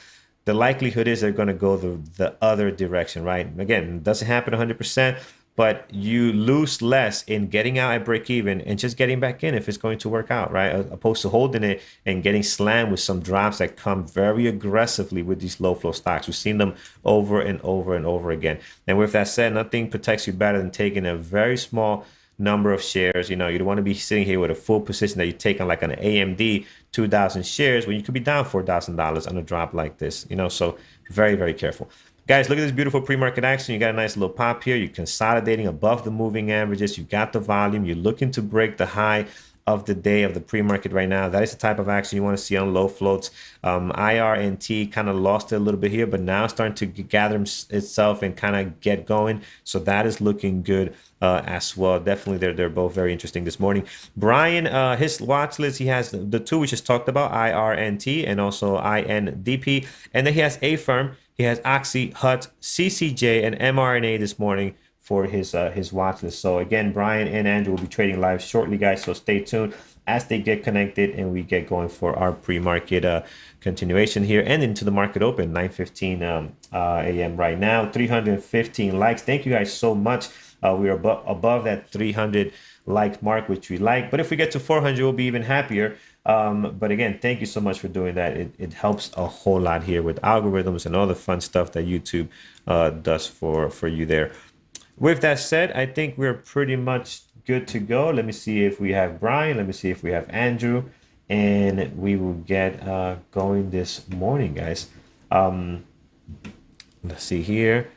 Speaker 2: the likelihood is they're going to go the other direction, right? Again, it doesn't happen 100%, but you lose less in getting out at break even and just getting back in if it's going to work out, right? As opposed to holding it and getting slammed with some drops that come very aggressively with these low flow stocks. We've seen them over and over and over again. And with that said, nothing protects you better than taking a very small number of shares. You don't want to be sitting here with a full position that you take on like an AMD 2,000 shares when you could be down $4,000 on a drop like this. So very, very careful. Guys, look at this beautiful pre-market action. You got a nice little pop here. You're consolidating above the moving averages. You got the volume. You're looking to break the high of the day of the pre-market right now. That is the type of action you want to see on low floats. IRNT kind of lost it a little bit here, but now starting to gather itself and kind of get going. So that is looking good as well. Definitely, they're both very interesting this morning. Brian, his watch list, he has the two we just talked about, IRNT and also INDP. And then he has A-Firm. He has Oxy, HUT, CCJ, and mRNA this morning for his watch list. So again, Brian and Andrew will be trading live shortly, guys. So stay tuned as they get connected and we get going for our pre-market continuation here and into the market open, 9:15 a.m. right now. 315 likes. Thank you guys so much. We are above that 300 like mark, which we like. But if we get to 400, we'll be even happier. But again, thank you so much for doing that. It helps a whole lot here with algorithms and all the fun stuff that YouTube does for you there. With that said, I think we're pretty much good to go. Let me see if we have Brian. Let me see if we have Andrew. And we will get going this morning, guys. Let's see here.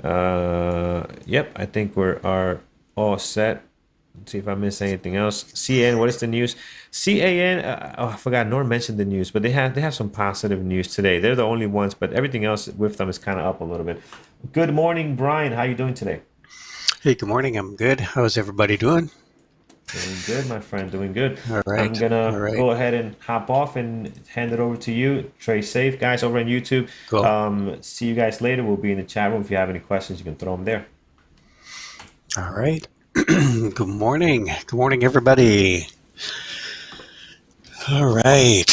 Speaker 2: Yep, I think we're all set. Let's see if I missed anything else. CAN, what is the news? CAN, I forgot. Norm mentioned the news, but they have some positive news today. They're the only ones, but everything else with them is kind of up a little bit. Good morning, Brian. How you doing today?
Speaker 4: Hey, good morning. I'm good. How's everybody doing?
Speaker 2: Doing good, my friend. Doing good.
Speaker 4: All right.
Speaker 2: I'm gonna go ahead and hop off and hand it over to you. Trade safe, guys, over on YouTube.
Speaker 4: Cool.
Speaker 2: See you guys later. We'll be in the chat room. If you have any questions, you can throw them there.
Speaker 4: All right. Good morning. Good morning, everybody. All right.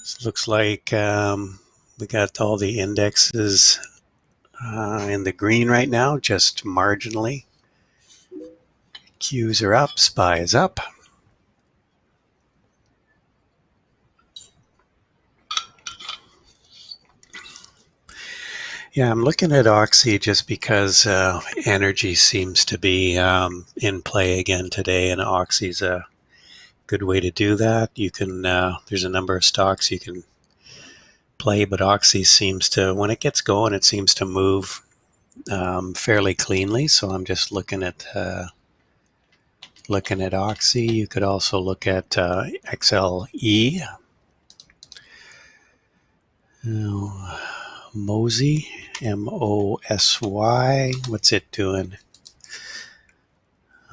Speaker 4: So looks like we got all the indexes in the green right now, just marginally. Qs are up, SPY is up. Yeah, I'm looking at Oxy just because energy seems to be in play again today, and Oxy's a good way to do that. You can there's a number of stocks you can play, but Oxy seems to, when it gets going, it seems to move fairly cleanly. So I'm just looking at Oxy. You could also look at XLE. Mosy, MOSY. What's it doing?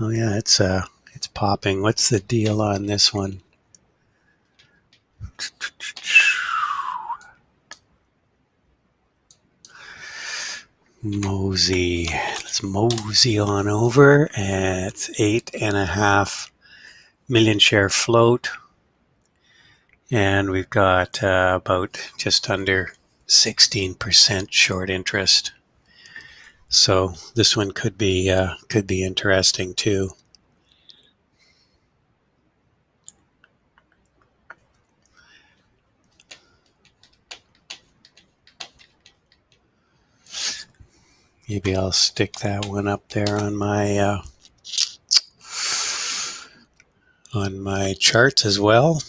Speaker 4: Oh yeah, it's popping. What's the deal on this one? Mosey. Let's mosey on over. It's 8.5 million share float. And we've got about just under 16% short interest. So this one could be interesting too. Maybe I'll stick that one up there on my charts as well.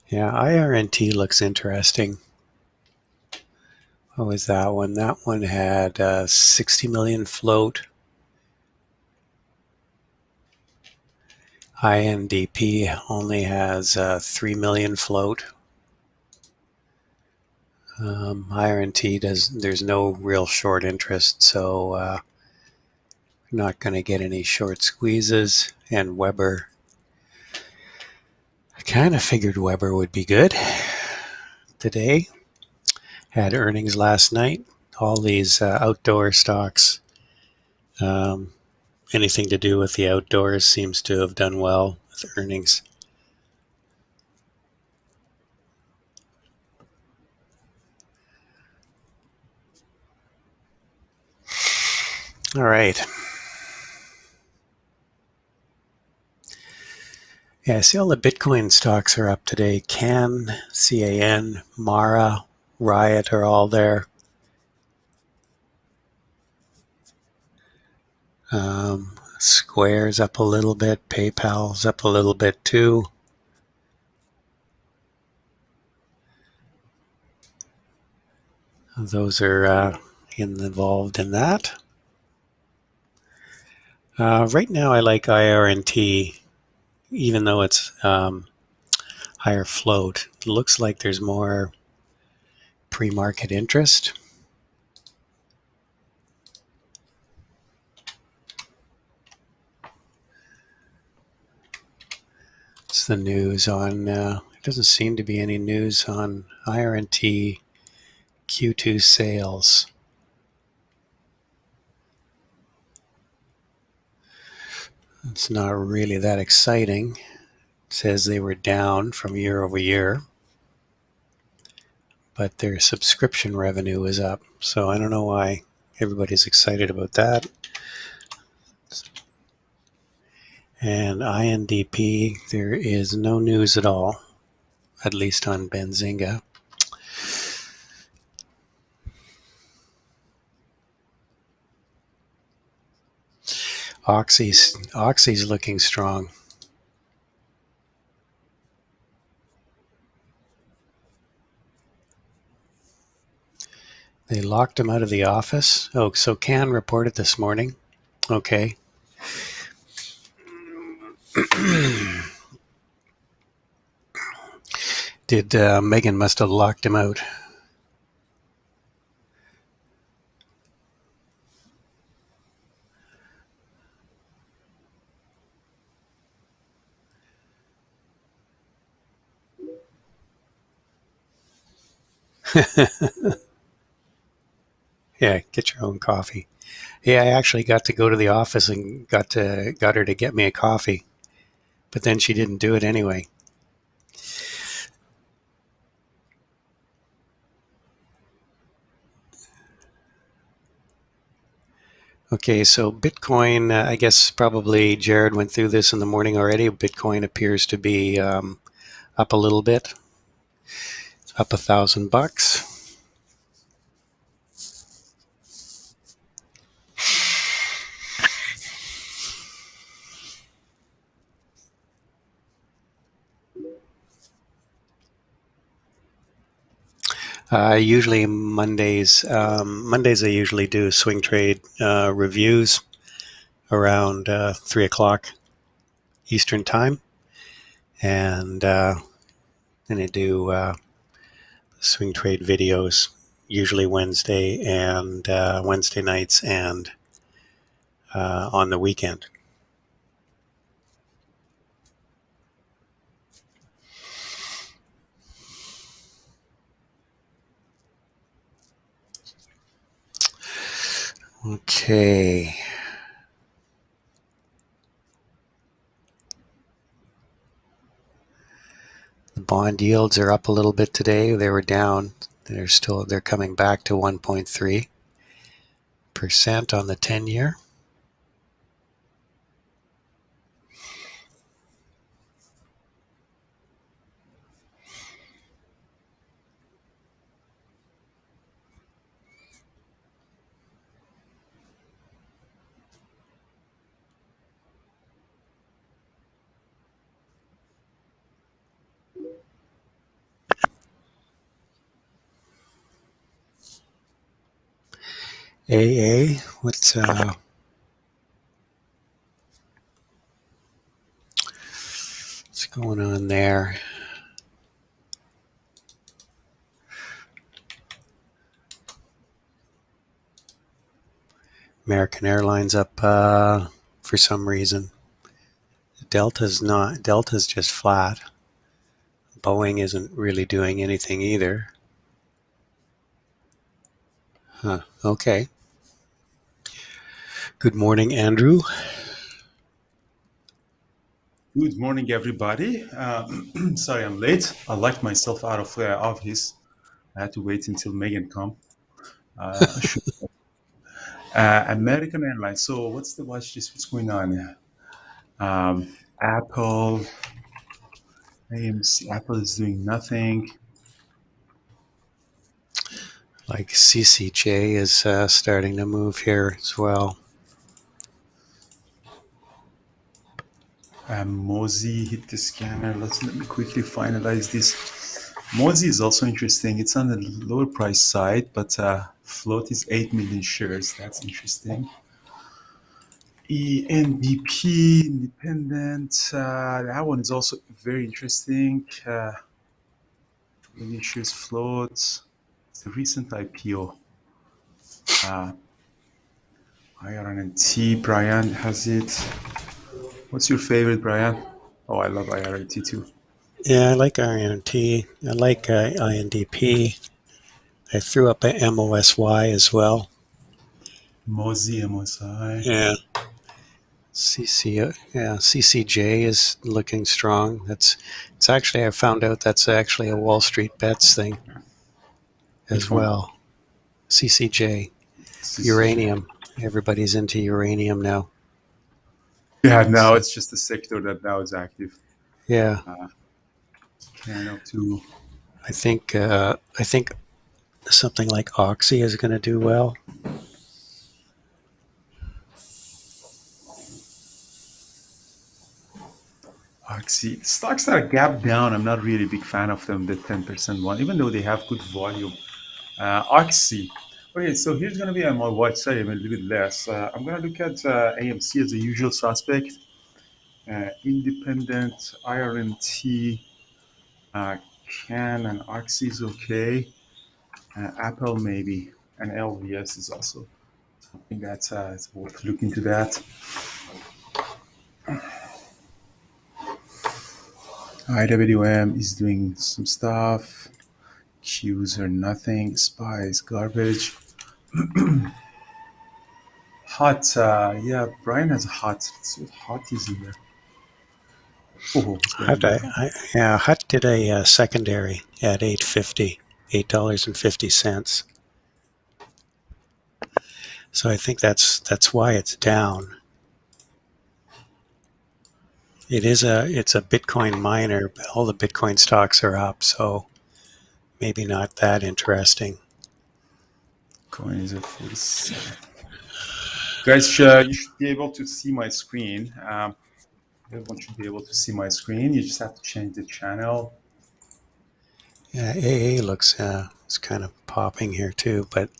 Speaker 4: Yeah, IRNT looks interesting. What was that one? That one had 60 million float. INDP only has 3 million float. IRNT there's no real short interest, so not going to get any short squeezes. And Weber, I kind of figured Weber would be good today. Had earnings last night. All these outdoor stocks, anything to do with the outdoors seems to have done well with earnings. All right. Yeah, I see all the Bitcoin stocks are up today. CAN, Mara, Riot are all there. Square's up a little bit. PayPal's up a little bit too. Those are involved in that. Right now I like IRNT, even though it's higher float. It looks like there's more pre-market interest. It's the news on, there doesn't seem to be any news on IRNT Q2 sales. It's not really that exciting. It says they were down from year over year, but their subscription revenue is up. So I don't know why everybody's excited about that. And INDP, there is no news at all, at least on Benzinga. Oxy's looking strong. They locked him out of the office. Oh, so Can reported this morning. Okay. Did Megan must have locked him out. Yeah, get your own coffee. Yeah, I actually got to go to the office and got her to get me a coffee, but then she didn't do it anyway. Okay, so Bitcoin, I guess probably Jared went through this in the morning already. Bitcoin appears to be up a little bit, up $1,000. Usually Mondays I usually do swing trade reviews around 3 o'clock Eastern time. And then I do swing trade videos, usually Wednesday and Wednesday nights and on the weekend. Okay. The bond yields are up a little bit today. They were down. They're coming back to 1.3% on the 10-year. AA, what's going on there? American Airlines up for some reason. Delta's not. Delta's just flat. Boeing isn't really doing anything either. Huh. Okay. Good morning, Andrew.
Speaker 5: Good morning, everybody. Sorry, I'm late. I locked myself out of office. I had to wait until Megan come. American Airlines. So, what's the watch list? What's going on? Apple, AMC. Apple is doing nothing.
Speaker 4: Like CCJ is starting to move here as well.
Speaker 5: Mozi hit the scanner. Let me quickly finalize this. Mozi is also interesting. It's on the lower price side, but float is 8 million shares. That's interesting. ENBP, independent. That one is also very interesting. Million shares float. It's a recent IPO. IRNT, Brian has it. What's your favorite, Brian? Oh, I love IRNT too.
Speaker 4: Yeah, I like INT. I like INDP. I threw up a MOSY as well.
Speaker 5: Mozi, MSI.
Speaker 4: Yeah. CCJ is looking strong. It's actually, I found out that's actually a Wall Street Bets thing
Speaker 5: Which
Speaker 4: as
Speaker 5: one?
Speaker 4: well. CCJ,
Speaker 5: CCJ.
Speaker 4: uranium. Everybody's into uranium now.
Speaker 5: Yeah, now it's just a sector that now is active.
Speaker 4: Yeah,
Speaker 5: Can up to.
Speaker 4: I think something like Oxy is going to do well.
Speaker 5: Oxy. Stocks that are gap down, I'm not really a big fan of them, the 10% one, even though they have good volume. Oxy. Okay, so here's going to be on my watch side, a little bit less. I'm going to look at AMC as the usual suspect. Independent, IRNT, Can and Oxy is okay. Apple maybe, and LVS is also something that's it's worth looking to that. IWM is doing some stuff. Qs are nothing. SPY is garbage. Hot, yeah, Brian has hot. Let's see what hot is in there. Oh, what's going on?
Speaker 4: Hut did a secondary at $8.50. So I think that's why it's down. It's a Bitcoin miner, but all the Bitcoin stocks are up, so maybe not that interesting.
Speaker 5: Coin is at 47. Guys, you should be able to see my screen. Everyone should be able to see my screen. You just have to change the channel.
Speaker 4: Yeah, AA looks it's kind of popping here too, but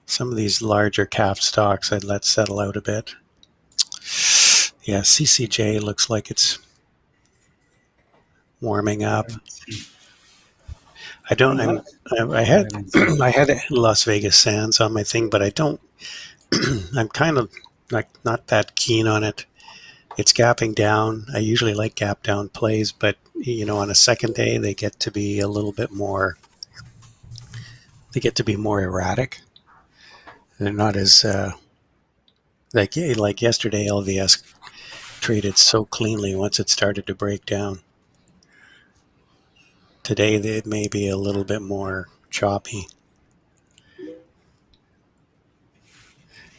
Speaker 4: some of these larger cap stocks I'd let settle out a bit. Yeah, CCJ looks like it's warming up. I don't. I had I had Las Vegas Sands on my thing, but I don't. I'm kind of like not that keen on it. It's gapping down. I usually like gap down plays, but on a second day they get to be a little bit more. They get to be more erratic. They're not as like yesterday. LVS traded so cleanly once it started to break down. Today it may be a little bit more choppy.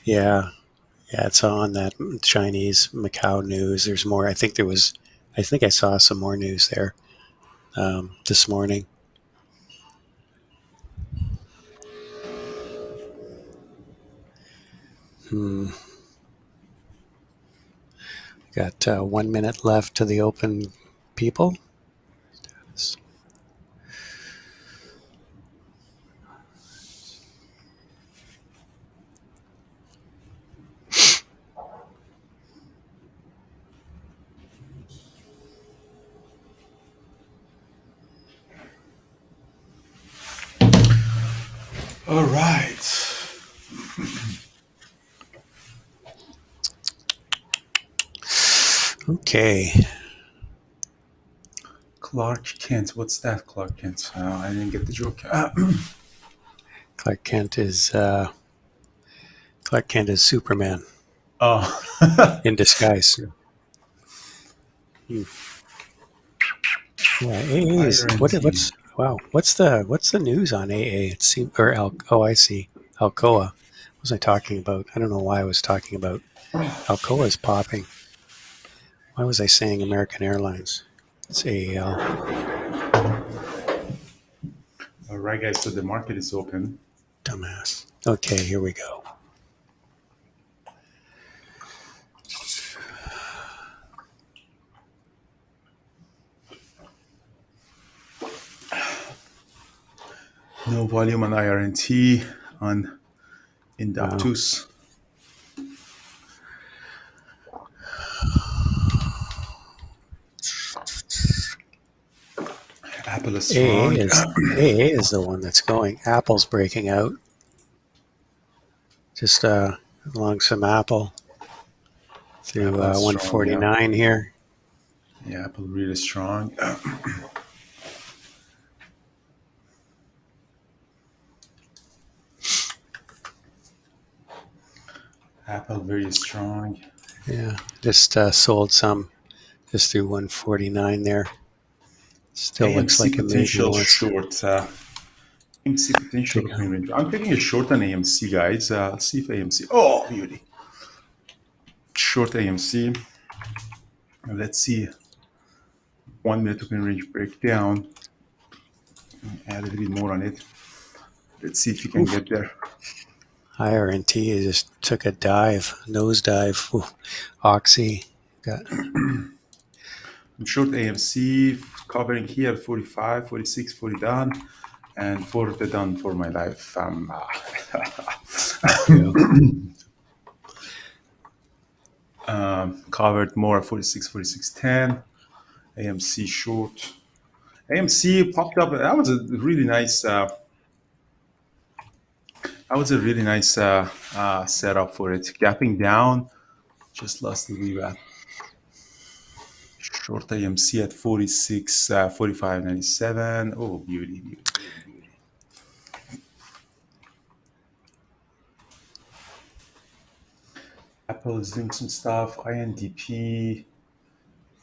Speaker 4: Yeah, it's on that Chinese Macau news. There's more. I think I saw some more news there this morning. Got 1 minute left to the open, people.
Speaker 5: All right.
Speaker 4: Okay.
Speaker 5: Clark Kent. What's that, Clark Kent? I didn't get the joke.
Speaker 4: Clark Kent is Superman
Speaker 5: Oh.
Speaker 4: in disguise. Hmm. Yeah, AA is
Speaker 5: IRNT.
Speaker 4: what's the news on AA? It seems I see. Alcoa. What was I talking about? I don't know why I was talking about Alcoa is popping. Why was I saying American Airlines? It's AAL.
Speaker 5: All right, guys. So the market is open.
Speaker 4: Dumbass. Okay, here we go.
Speaker 5: No volume on IRNT on Indaptus. Apple is strong.
Speaker 4: AA is the one that's going. Apple's breaking out. Just along some Apple through
Speaker 5: Apple is strong, yeah.
Speaker 4: 149 here.
Speaker 5: Yeah, Apple really strong. Apple very strong.
Speaker 4: Yeah, just sold some just through 149 there. Still looks
Speaker 5: AMC
Speaker 4: like a major
Speaker 5: potential
Speaker 4: one.
Speaker 5: short. AMC potential
Speaker 4: Take a-
Speaker 5: opening range. I'm taking a short on AMC, guys. Let's see if AMC. Oh, beauty. Short AMC. Let's see. 1 minute opening range breakdown. Add a little bit more on it. Let's see if you can get there.
Speaker 4: IRNT just took a nosedive. Ooh, Oxy got
Speaker 5: I'm short AMC, covering here 45, 46, 40 done, and 40 done for my life. Covered more 46, 46, 10. AMC short. AMC popped up. That was a really nice. Setup for it. Gapping down, just lost the VWAP. Short AMC at 46, 45.97. Oh, beauty, beauty, beauty, beauty. Apple is doing some stuff. INDP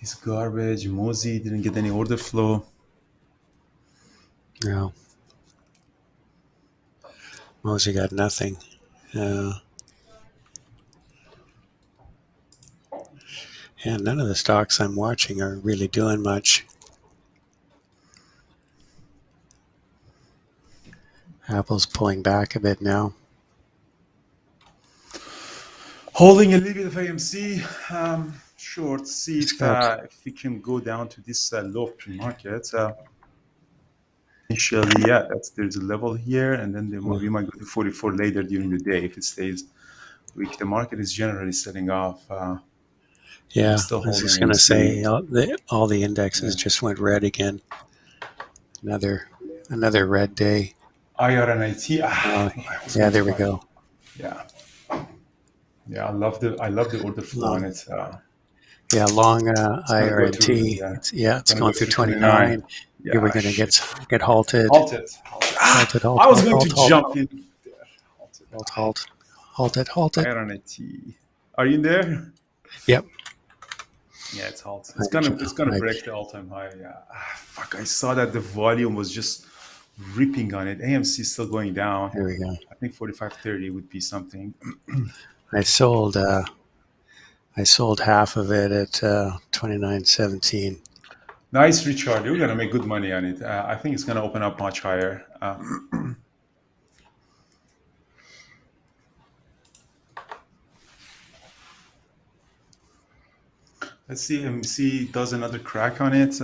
Speaker 5: is garbage. Mozi didn't get any order flow.
Speaker 4: no. Mosley got nothing. Yeah, none of the stocks I'm watching are really doing much. Apple's pulling back a bit now.
Speaker 5: Holding a little bit of AMC. Short. See if we can go down to this low pre-market. Initially, yeah, there's a level here, and then we might go to 44 later during the day if it stays weak. The market is generally setting off.
Speaker 4: Yeah,
Speaker 5: still
Speaker 4: I was just
Speaker 5: holding
Speaker 4: going to say
Speaker 5: AMC.
Speaker 4: all the indexes just went red again. Another red day.
Speaker 5: IRNIT.
Speaker 4: Yeah, there we go.
Speaker 5: Yeah, I love the order flow on it.
Speaker 4: Yeah, long
Speaker 5: gonna go
Speaker 4: IRNT.
Speaker 5: to-
Speaker 4: It's going through 29.
Speaker 5: Yeah,
Speaker 4: Here we're going to get halted.
Speaker 5: Halted. I was going to jump in.
Speaker 4: Halted.
Speaker 5: IRNIT. Are you in there?
Speaker 4: Yep.
Speaker 5: Yeah, it's halted. It's gonna break the all-time high. Yeah. Fuck! I saw that the volume was just ripping on it. AMC is still going down.
Speaker 4: Here we go.
Speaker 5: I think 45.30 would be something.
Speaker 4: I sold half of it at 29.17.
Speaker 5: Nice, Richard. You're gonna make good money on it. I think it's gonna open up much higher. Let's see. AMC does another crack on it.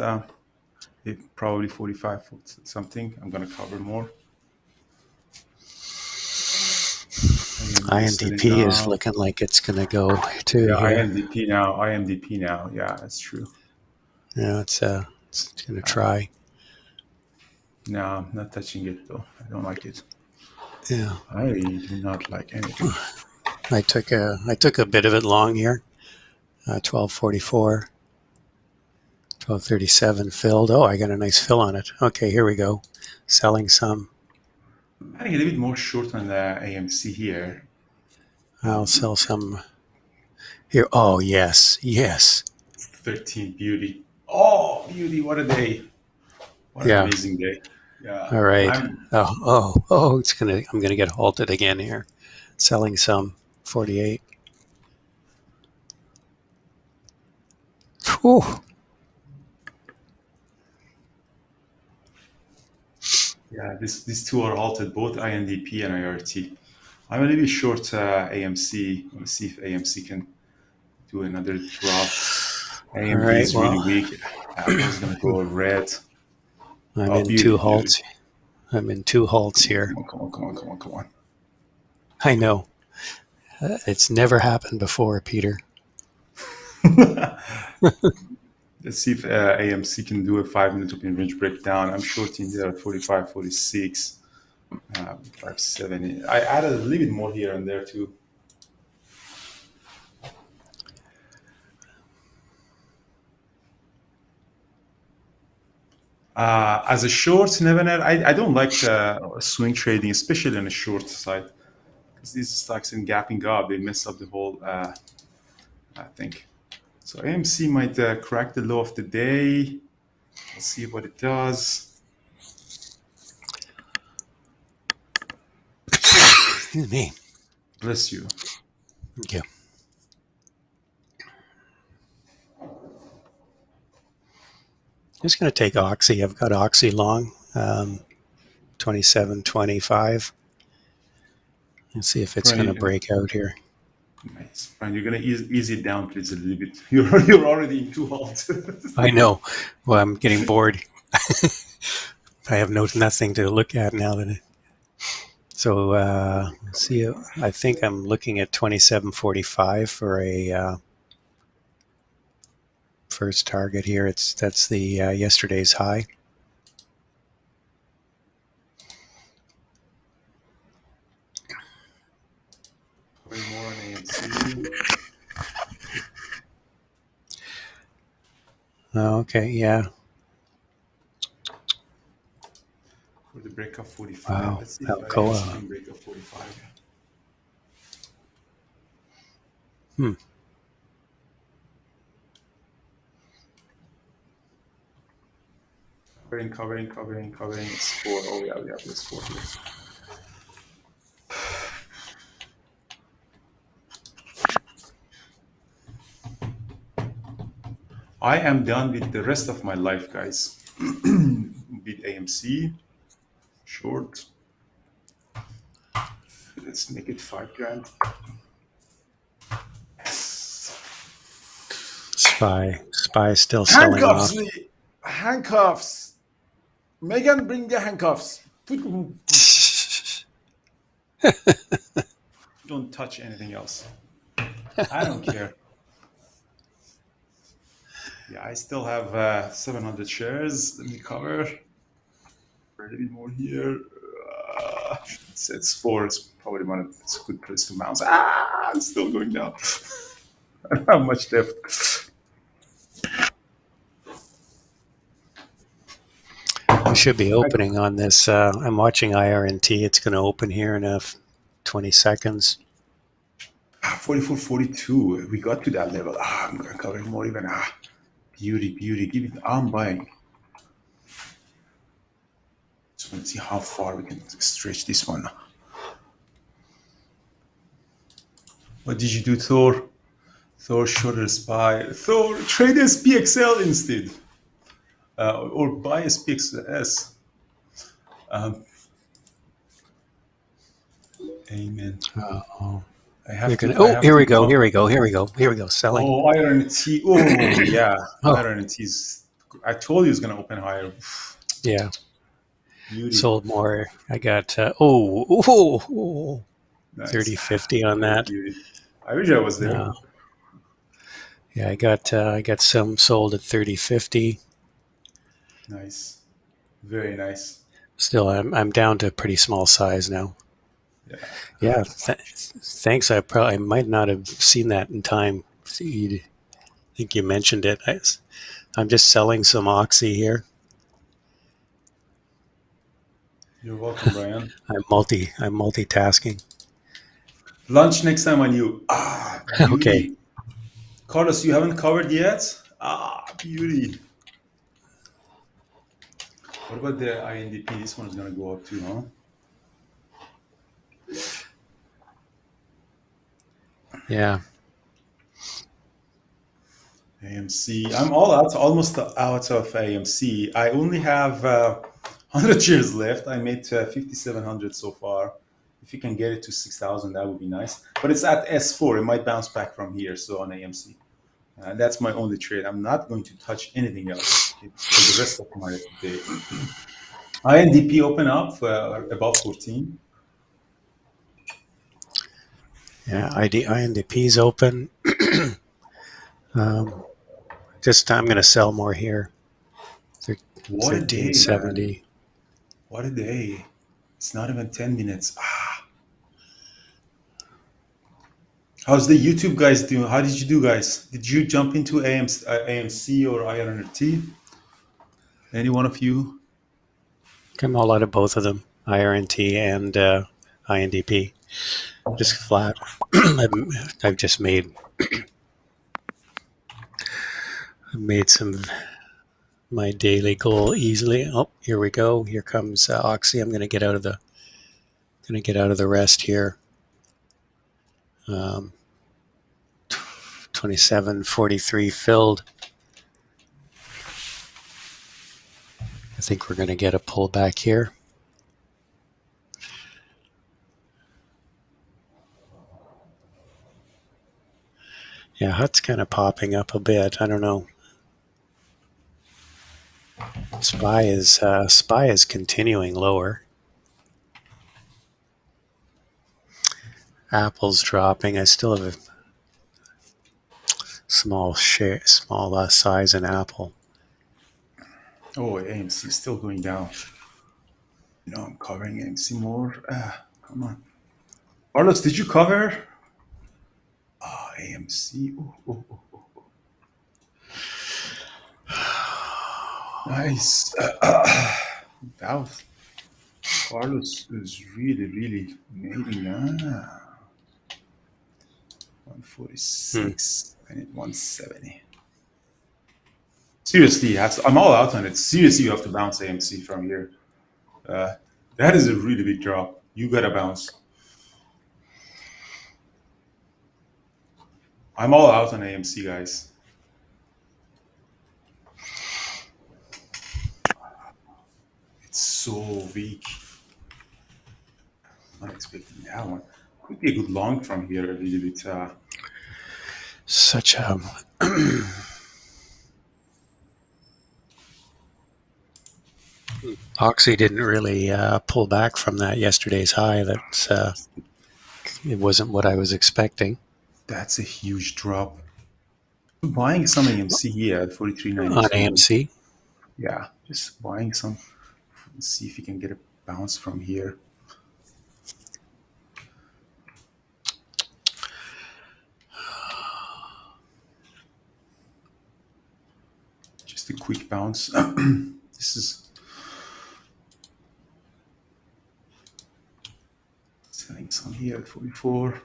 Speaker 5: It probably 45 something. I'm gonna cover more.
Speaker 4: IMDP is looking like it's going to go too.
Speaker 5: Yeah,
Speaker 4: here.
Speaker 5: IMDP now. Yeah, that's true.
Speaker 4: Yeah, it's going to try.
Speaker 5: No, I'm not touching it though. I don't like it.
Speaker 4: Yeah.
Speaker 5: I do not like anything.
Speaker 4: I took a bit of it long here. 1244, 1237 filled. Oh, I got a nice fill on it. Okay, here we go. Selling some.
Speaker 5: I think a little bit more short on the AMC here.
Speaker 4: I'll sell some here. Oh, yes. Yes.
Speaker 5: 13 beauty. Oh, beauty! What a day! What an
Speaker 4: Yeah.
Speaker 5: amazing day! Yeah,
Speaker 4: All right.
Speaker 5: I'm
Speaker 4: Oh, I'm gonna get halted again here. Selling some 48. Whew.
Speaker 5: yeah. These two are halted, both INDP and IRT. I'm a little bit short AMC. I want to see if AMC can do another drop.
Speaker 4: All
Speaker 5: AMD
Speaker 4: right.
Speaker 5: is really
Speaker 4: Well,
Speaker 5: weak. Apple's gonna go red.
Speaker 4: I'm
Speaker 5: Oh,
Speaker 4: in
Speaker 5: beauty,
Speaker 4: two
Speaker 5: beauty.
Speaker 4: halts. I'm in two halts here.
Speaker 5: Come on, come on, come on, come on,
Speaker 4: I know. It's never happened before, Peter.
Speaker 5: come on. Let's see if AMC can do a 5-minute open range breakdown. I'm shorting there at 45, 46, 570. I added a little bit more here and there too. As a short, Nevener, I don't like swing trading, especially on the short side, because these stocks in gapping up, they mess up the whole thing. So AMC might crack the low of the day. Let's see what it does.
Speaker 4: Excuse me.
Speaker 5: Bless you.
Speaker 4: Thank you. Just going to take Oxy. I've got Oxy long, 27.25. Let's see if it's
Speaker 5: Right.
Speaker 4: going to break out here.
Speaker 5: Nice. Brian, you're going to ease it down, please, a little bit. You're already in 2 halt.
Speaker 4: I know. Well, I'm getting bored. I have nothing to look at now. So let's see. I think I'm looking at 27.45 for a first target here. That's the yesterday's high.
Speaker 5: Way more on AMC.
Speaker 4: Okay, yeah.
Speaker 5: For the break of 45.
Speaker 4: Wow,
Speaker 5: Let's see if
Speaker 4: Alcoa.
Speaker 5: AMC can break up 45. Covering. It's 4. Oh, yeah, there's 4 here. I am done with the rest of my life, guys. With AMC, short. Let's make it $5,000.
Speaker 4: Spy still selling off.
Speaker 5: Handcuffs, Lee! Handcuffs! Megan, bring the handcuffs. Don't touch anything else. I don't care. Yeah, I still have 700 shares. Let me cover. A little bit more here. It's 4. It's probably it's a good place to mouse. It's still going down. I don't have much left.
Speaker 4: We should be opening on this. I'm watching IRNT. It's going to open here in 20 seconds.
Speaker 5: 44, 42. We got to that level. I'm going to cover more even. Beauty. Give it. I'm buying. Just want to see how far we can stretch this one. What did you do, Thor? Thor shorter SPY. Thor, trade SPXL instead. Or buy SPXS. Amen.
Speaker 4: Uh-oh. Here we go. Selling.
Speaker 5: Oh, IRNT. Oh, yeah. IRNT's. I told you it's going to open higher.
Speaker 4: Yeah.
Speaker 5: Beauty.
Speaker 4: Sold more. I got nice. 30.50 on that.
Speaker 5: Beauty. I wish I was there.
Speaker 4: Yeah, I got some sold at 30.50.
Speaker 5: Nice. Very nice.
Speaker 4: Still, I'm down to a pretty small size now. Yeah, thanks. I might not have seen that in time. I think you mentioned it. I'm just selling some Oxy here.
Speaker 5: You're welcome, Brian.
Speaker 4: I'm multitasking.
Speaker 5: Lunch next time on you.
Speaker 4: Okay.
Speaker 5: Beauty. Carlos, you haven't covered yet? Beauty. What about the INDP? This one's going to go up too, huh?
Speaker 4: Yeah.
Speaker 5: AMC. I'm almost out of AMC. I only have 100 shares left. I made 5,700 so far. If you can get it to 6,000, that would be nice. But it's at S4. It might bounce back from here. So on AMC, that's my only trade. I'm not going to touch anything else for the rest of my day. INDP open up above 14.
Speaker 4: Yeah. INDP's open. I'm going to sell more here.
Speaker 5: What a day, man.
Speaker 4: 1370.
Speaker 5: What a day. It's not even 10 minutes. How's the YouTube guys doing? How did you do, guys? Did you jump into AMC or IRNT? Any one of you?
Speaker 4: I'm all out of both of them, IRNT and INDP. Just flat. I've just made my daily goal easily. Oh, here we go. Here comes Oxy. I'm going to get out of the rest here. 2743 filled. I think we're going to get a pullback here. Yeah, HUT's kind of popping up a bit. I don't know. SPY is continuing lower. Apple's dropping. I still have a small size in Apple.
Speaker 5: Oh, AMC is still going down. I'm covering AMC more. Come on. Carlos, did you cover? AMC. Nice. Carlos is really amazing. 146. I need 170. Seriously, I'm all out on it. Seriously, you have to bounce AMC from here. That is a really big drop. You gotta bounce. I'm all out on AMC, guys. It's so weak. Not expecting that one. Could be a good long from here a little bit.
Speaker 4: Such a Oxy didn't really pull back from that yesterday's high. It wasn't what I was expecting.
Speaker 5: That's a huge drop. I'm buying some AMC here at 43.92.
Speaker 4: On AMC?
Speaker 5: Yeah, just buying some. Let's see if you can get a bounce from here. Just a quick bounce. This is selling some here at 44.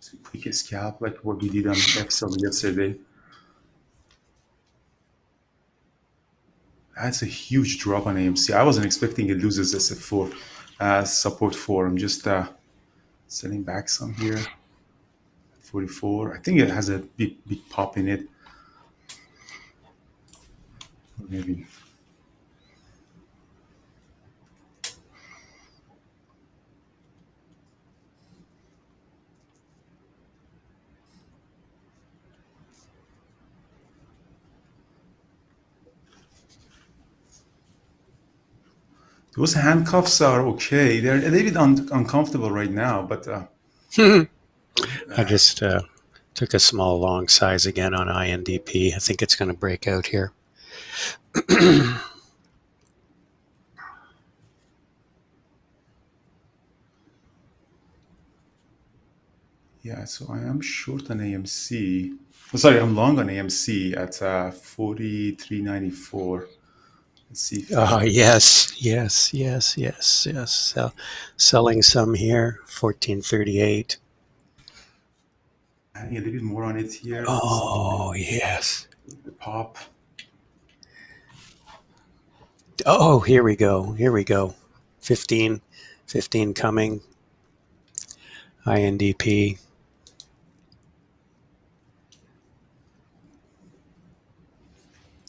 Speaker 5: Just a quick scalp like what we did on FSL yesterday. That's a huge drop on AMC. I wasn't expecting it loses SF4 support 4. I'm just selling back some here. 44. I think it has a big pop in it. Maybe. Those handcuffs are okay. They're a little bit uncomfortable right now, but
Speaker 4: I just took a small long size again on INDP. I think it's going to break out here.
Speaker 5: Yeah, so I am short on AMC. Oh, sorry, I'm long on AMC at 43.94. Let's see if
Speaker 4: Yes. Selling some here, 1438.
Speaker 5: adding a little bit more on it here. Let's see
Speaker 4: Oh, yes.
Speaker 5: the pop.
Speaker 4: Oh, here we go. 15 coming. INDP.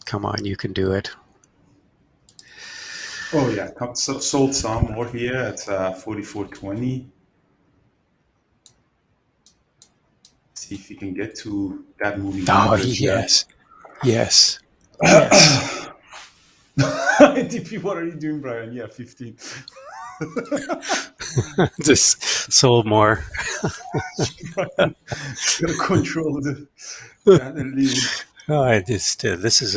Speaker 4: Come on, you can do it.
Speaker 5: Oh yeah, sold some more here at 44.20. See if you can get to that moving
Speaker 4: Oh,
Speaker 5: average.
Speaker 4: yes.
Speaker 5: INTP, what are you doing, Brian? Yeah, 15.
Speaker 4: Just sold more.
Speaker 5: Brian, gotta control that a little.
Speaker 4: Oh, this is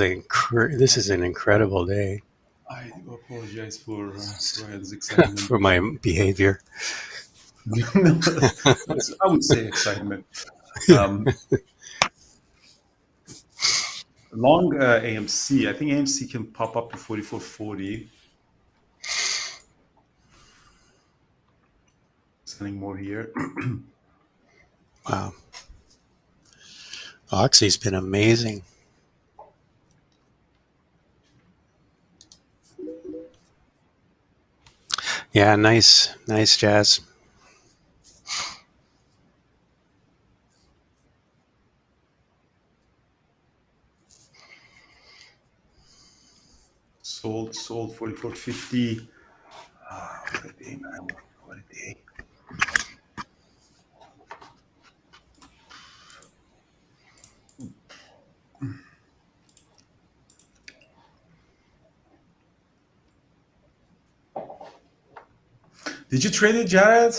Speaker 4: an incredible day
Speaker 5: I do apologize for Brian's excitement.
Speaker 4: for my behavior.
Speaker 5: No, I would say excitement. Um, long AMC. I think AMC can pop up to 44.40. Selling more here.
Speaker 4: Wow, Oxy's been amazing. Yeah, nice, Jazz.
Speaker 5: Sold 44.50. What a day, man. What a day. Did you trade it, Jared?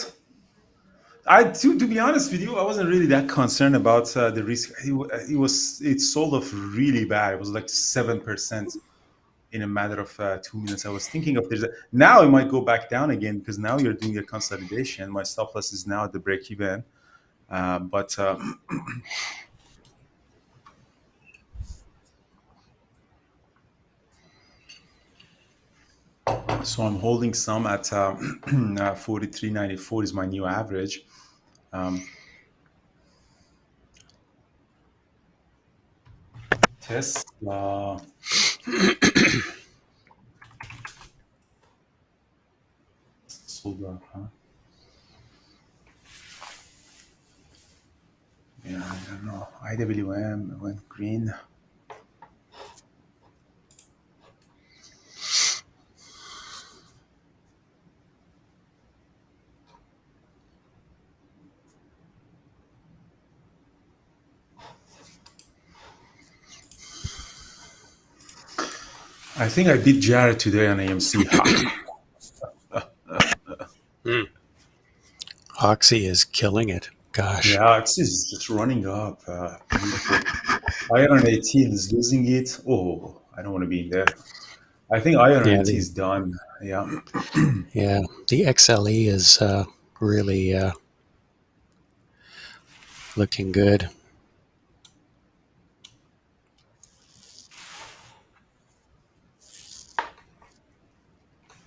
Speaker 5: To be honest with you, I wasn't really that concerned about the risk. It sold off really bad. It was like 7% in a matter of 2 minutes. I was thinking of now it might go back down again because now you're doing a consolidation. My stop loss is now at the break even, but so I'm holding some at 43.94 is my new average. Tesla. Sold, huh? Yeah, I don't know. IWM went green. I think I beat Jared today on AMC.
Speaker 4: Oxy is killing it. Gosh.
Speaker 5: Yeah, it's just running up. Beautiful. Iron 18 is losing it. Oh, I don't want to be in there. I think Iron
Speaker 4: Yeah,
Speaker 5: 18 is done. Yeah.
Speaker 4: The XLE is really looking good.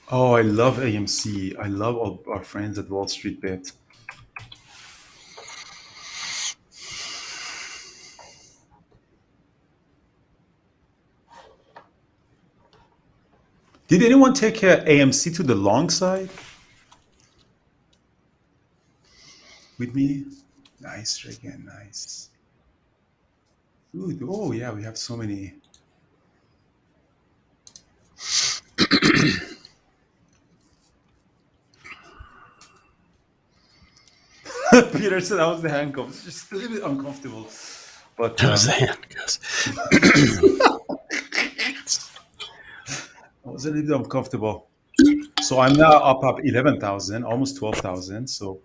Speaker 5: Oh, I love AMC. I love all our friends at Wall Street Bet. Did anyone take AMC to the long side with me? Nice, again, nice. Ooh, oh, yeah, we have so many. Peter said that was the handcuffs. Just a little bit uncomfortable. But
Speaker 4: That was the handcuffs.
Speaker 5: I was a little bit uncomfortable. So I'm now up 11,000, almost 12,000. So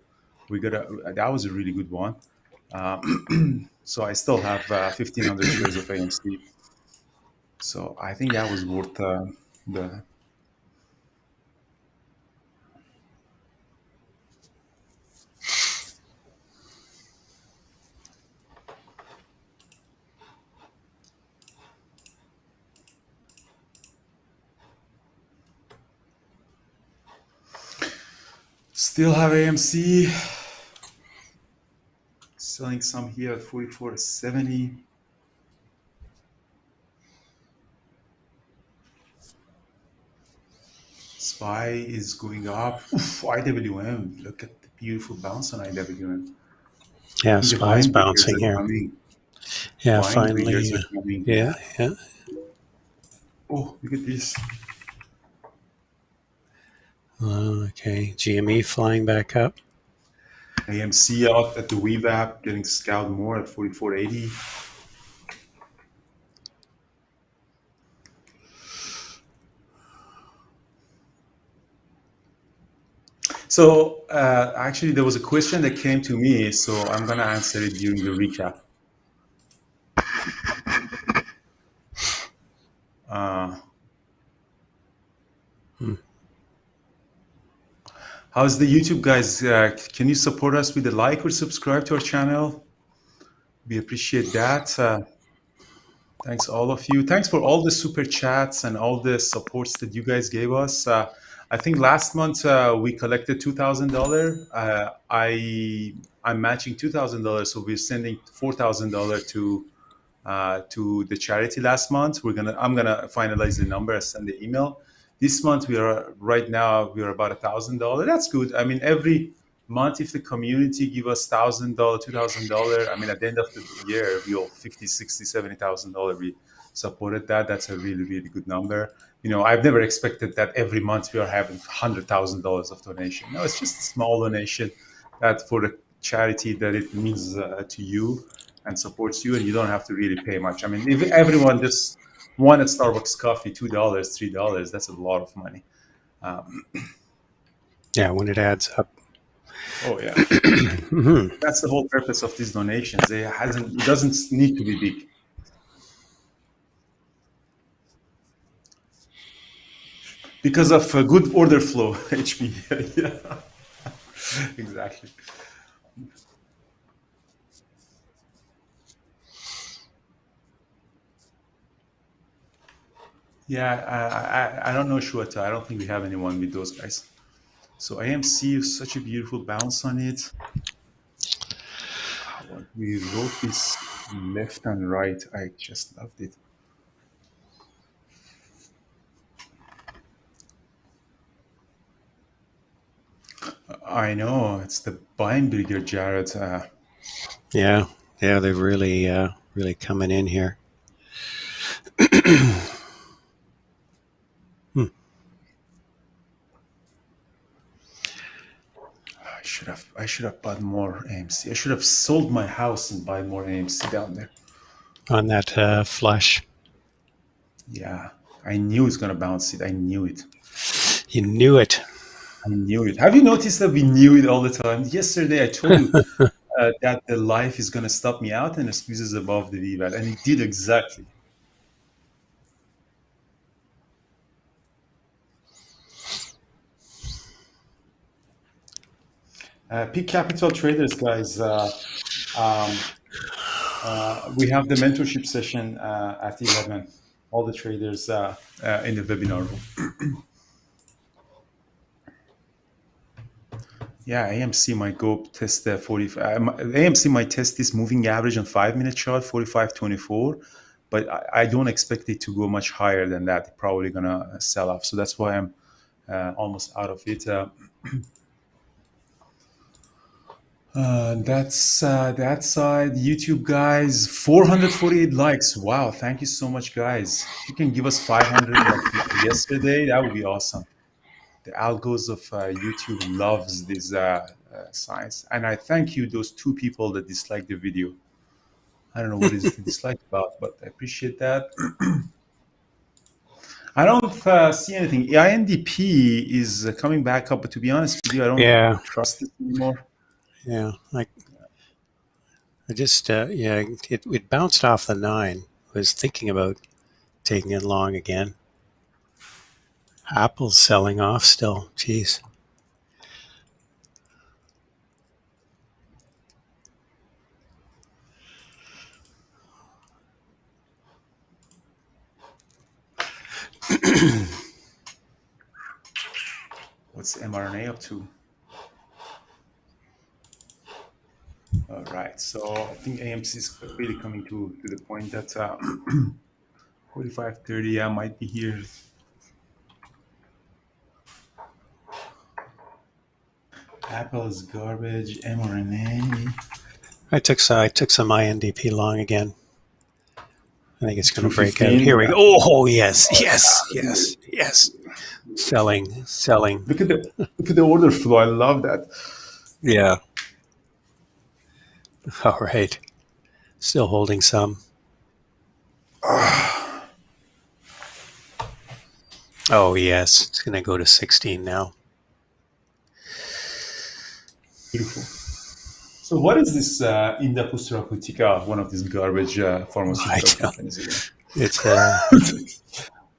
Speaker 5: that was a really good one. So I still have 1,500 shares of AMC. So I think that was worth the. Still have AMC. Selling some here at 44.70. SPY is going up. Oof, IWM. Look at the beautiful bounce on IWM.
Speaker 4: Yeah,
Speaker 5: I think the
Speaker 4: SPY's
Speaker 5: buying triggers
Speaker 4: bouncing
Speaker 5: are
Speaker 4: here.
Speaker 5: coming.
Speaker 4: Yeah,
Speaker 5: Buying
Speaker 4: finally.
Speaker 5: triggers are coming.
Speaker 4: Yeah, yeah.
Speaker 5: Oh, look at this.
Speaker 4: Okay, GME flying back up.
Speaker 5: AMC out at the VWAP, getting scaled more at 44.80. So actually, there was a question that came to me, so I'm gonna answer it during the recap. How's the YouTube guys? Can you support us with a like or subscribe to our channel? We appreciate that. Thanks all of you. Thanks for all the super chats and all the supports that you guys gave us. I think last month we collected $2,000. I'm matching $2,000, so we're sending $4,000 to the charity last month. I'm gonna finalize the number and send the email. This month we are about $1,000. That's good. I mean, every month if the community give us $1,000, $2,000, I mean, at the end of the year we'll 50, 60, $70,000. We supported that. That's a really, really good number. You know, I've never expected that every month we are having $100,000 of donation. No, it's just a small donation that for the charity that it means to you and supports you, and you don't have to really pay much. I mean, if everyone just wanted Starbucks coffee, $2, $3, that's a lot of money.
Speaker 4: Yeah, when it adds up.
Speaker 5: Oh yeah, that's the whole purpose of these donations. It doesn't need to be big. Because of a good order flow, HB. Yeah, exactly. Yeah, I don't know Shuata. I don't think we have anyone with those guys. So AMC is such a beautiful bounce on it. We wrote this left and right. I just loved it. I know it's the buying bigger, Jared.
Speaker 4: Yeah, yeah, they're really, really coming in here.
Speaker 5: I should have bought more AMC. I should have sold my house and buy more AMC down there.
Speaker 4: On that flush.
Speaker 5: Yeah, I knew it's gonna bounce it. I knew it.
Speaker 4: You knew it.
Speaker 5: I knew it. Have you noticed that we knew it all the time? Yesterday, I told you that the life is gonna stop me out and it squeezes above the VWAP, and it did exactly. Peak Capital Traders, guys. We have the mentorship session at 11. All the traders in the webinar room. Yeah, AMC might go test the 45. AMC might test this moving average on 5-minute chart, 45.24, but I don't expect it to go much higher than that. It's probably gonna sell off. So that's why I'm almost out of it. That's that side. YouTube guys, 448 likes. Wow, thank you so much, guys. If you can give us 500 like yesterday, that would be awesome. The algos of YouTube loves this science, and I thank you those 2 people that disliked the video. I don't know what is the dislike about, but I appreciate that. I don't see anything. INDP is coming back up, but to be honest with you, I don't trust it anymore.
Speaker 4: Yeah, I just it bounced off the 9. I was thinking about taking it long again. Apple's selling off still. Jeez.
Speaker 5: What's mRNA up to? All right. So I think AMC is really coming to the point that 45.30, yeah, might be here. Apple is garbage. mRNA.
Speaker 4: I took some INDP long again. I think it's going to break out.
Speaker 5: 215.
Speaker 4: Here we go. Oh yes, yes. Selling.
Speaker 5: Look at the order flow. I love that.
Speaker 4: Yeah. All right. Still holding some. Oh yes, it's going to go to 16 now.
Speaker 5: Beautiful. So what is this Indapus Theraputica, one of these garbage pharmaceutical companies again?
Speaker 4: It's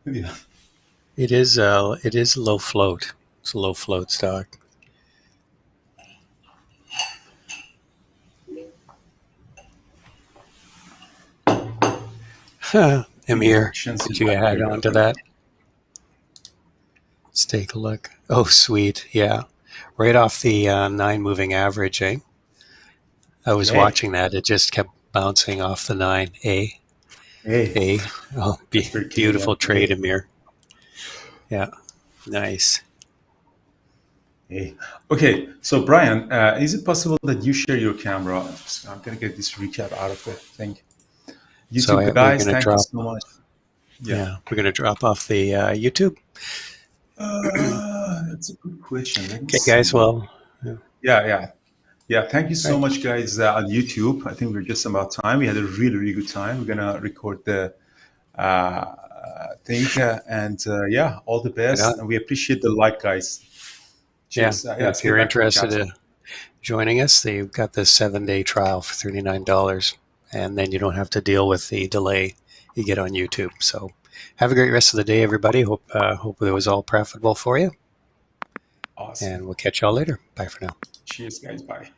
Speaker 5: Yeah.
Speaker 4: it is low float. It's a low float stock. Amir, did you add on to that? Let's take a look. Oh, sweet. Yeah. Right off the 9 moving average, eh? I was watching that. It just kept bouncing off the 9.
Speaker 5: Hey.
Speaker 4: Oh, beautiful trade, Amir. Yeah. Nice.
Speaker 5: Hey. Okay. So, Brian, is it possible that you share your camera? I'm going to get this recap out of the thing. YouTube guys, thank you so much.
Speaker 4: Yeah, we're going to drop off the YouTube.
Speaker 5: That's a good question.
Speaker 4: Okay, guys. Well,
Speaker 5: yeah. Thank you so much, guys, on YouTube. I think we're just about time. We had a really, really good time. We're gonna record the thing, and all the best. And we appreciate the like, guys. Cheers.
Speaker 4: If you're interested in joining us, they've got this 7-day trial for $39, and then you don't have to deal with the delay you get on YouTube. So, have a great rest of the day, everybody. Hope it was all profitable for you.
Speaker 5: Awesome.
Speaker 4: And we'll catch y'all later. Bye for now.
Speaker 5: Cheers, guys. Bye.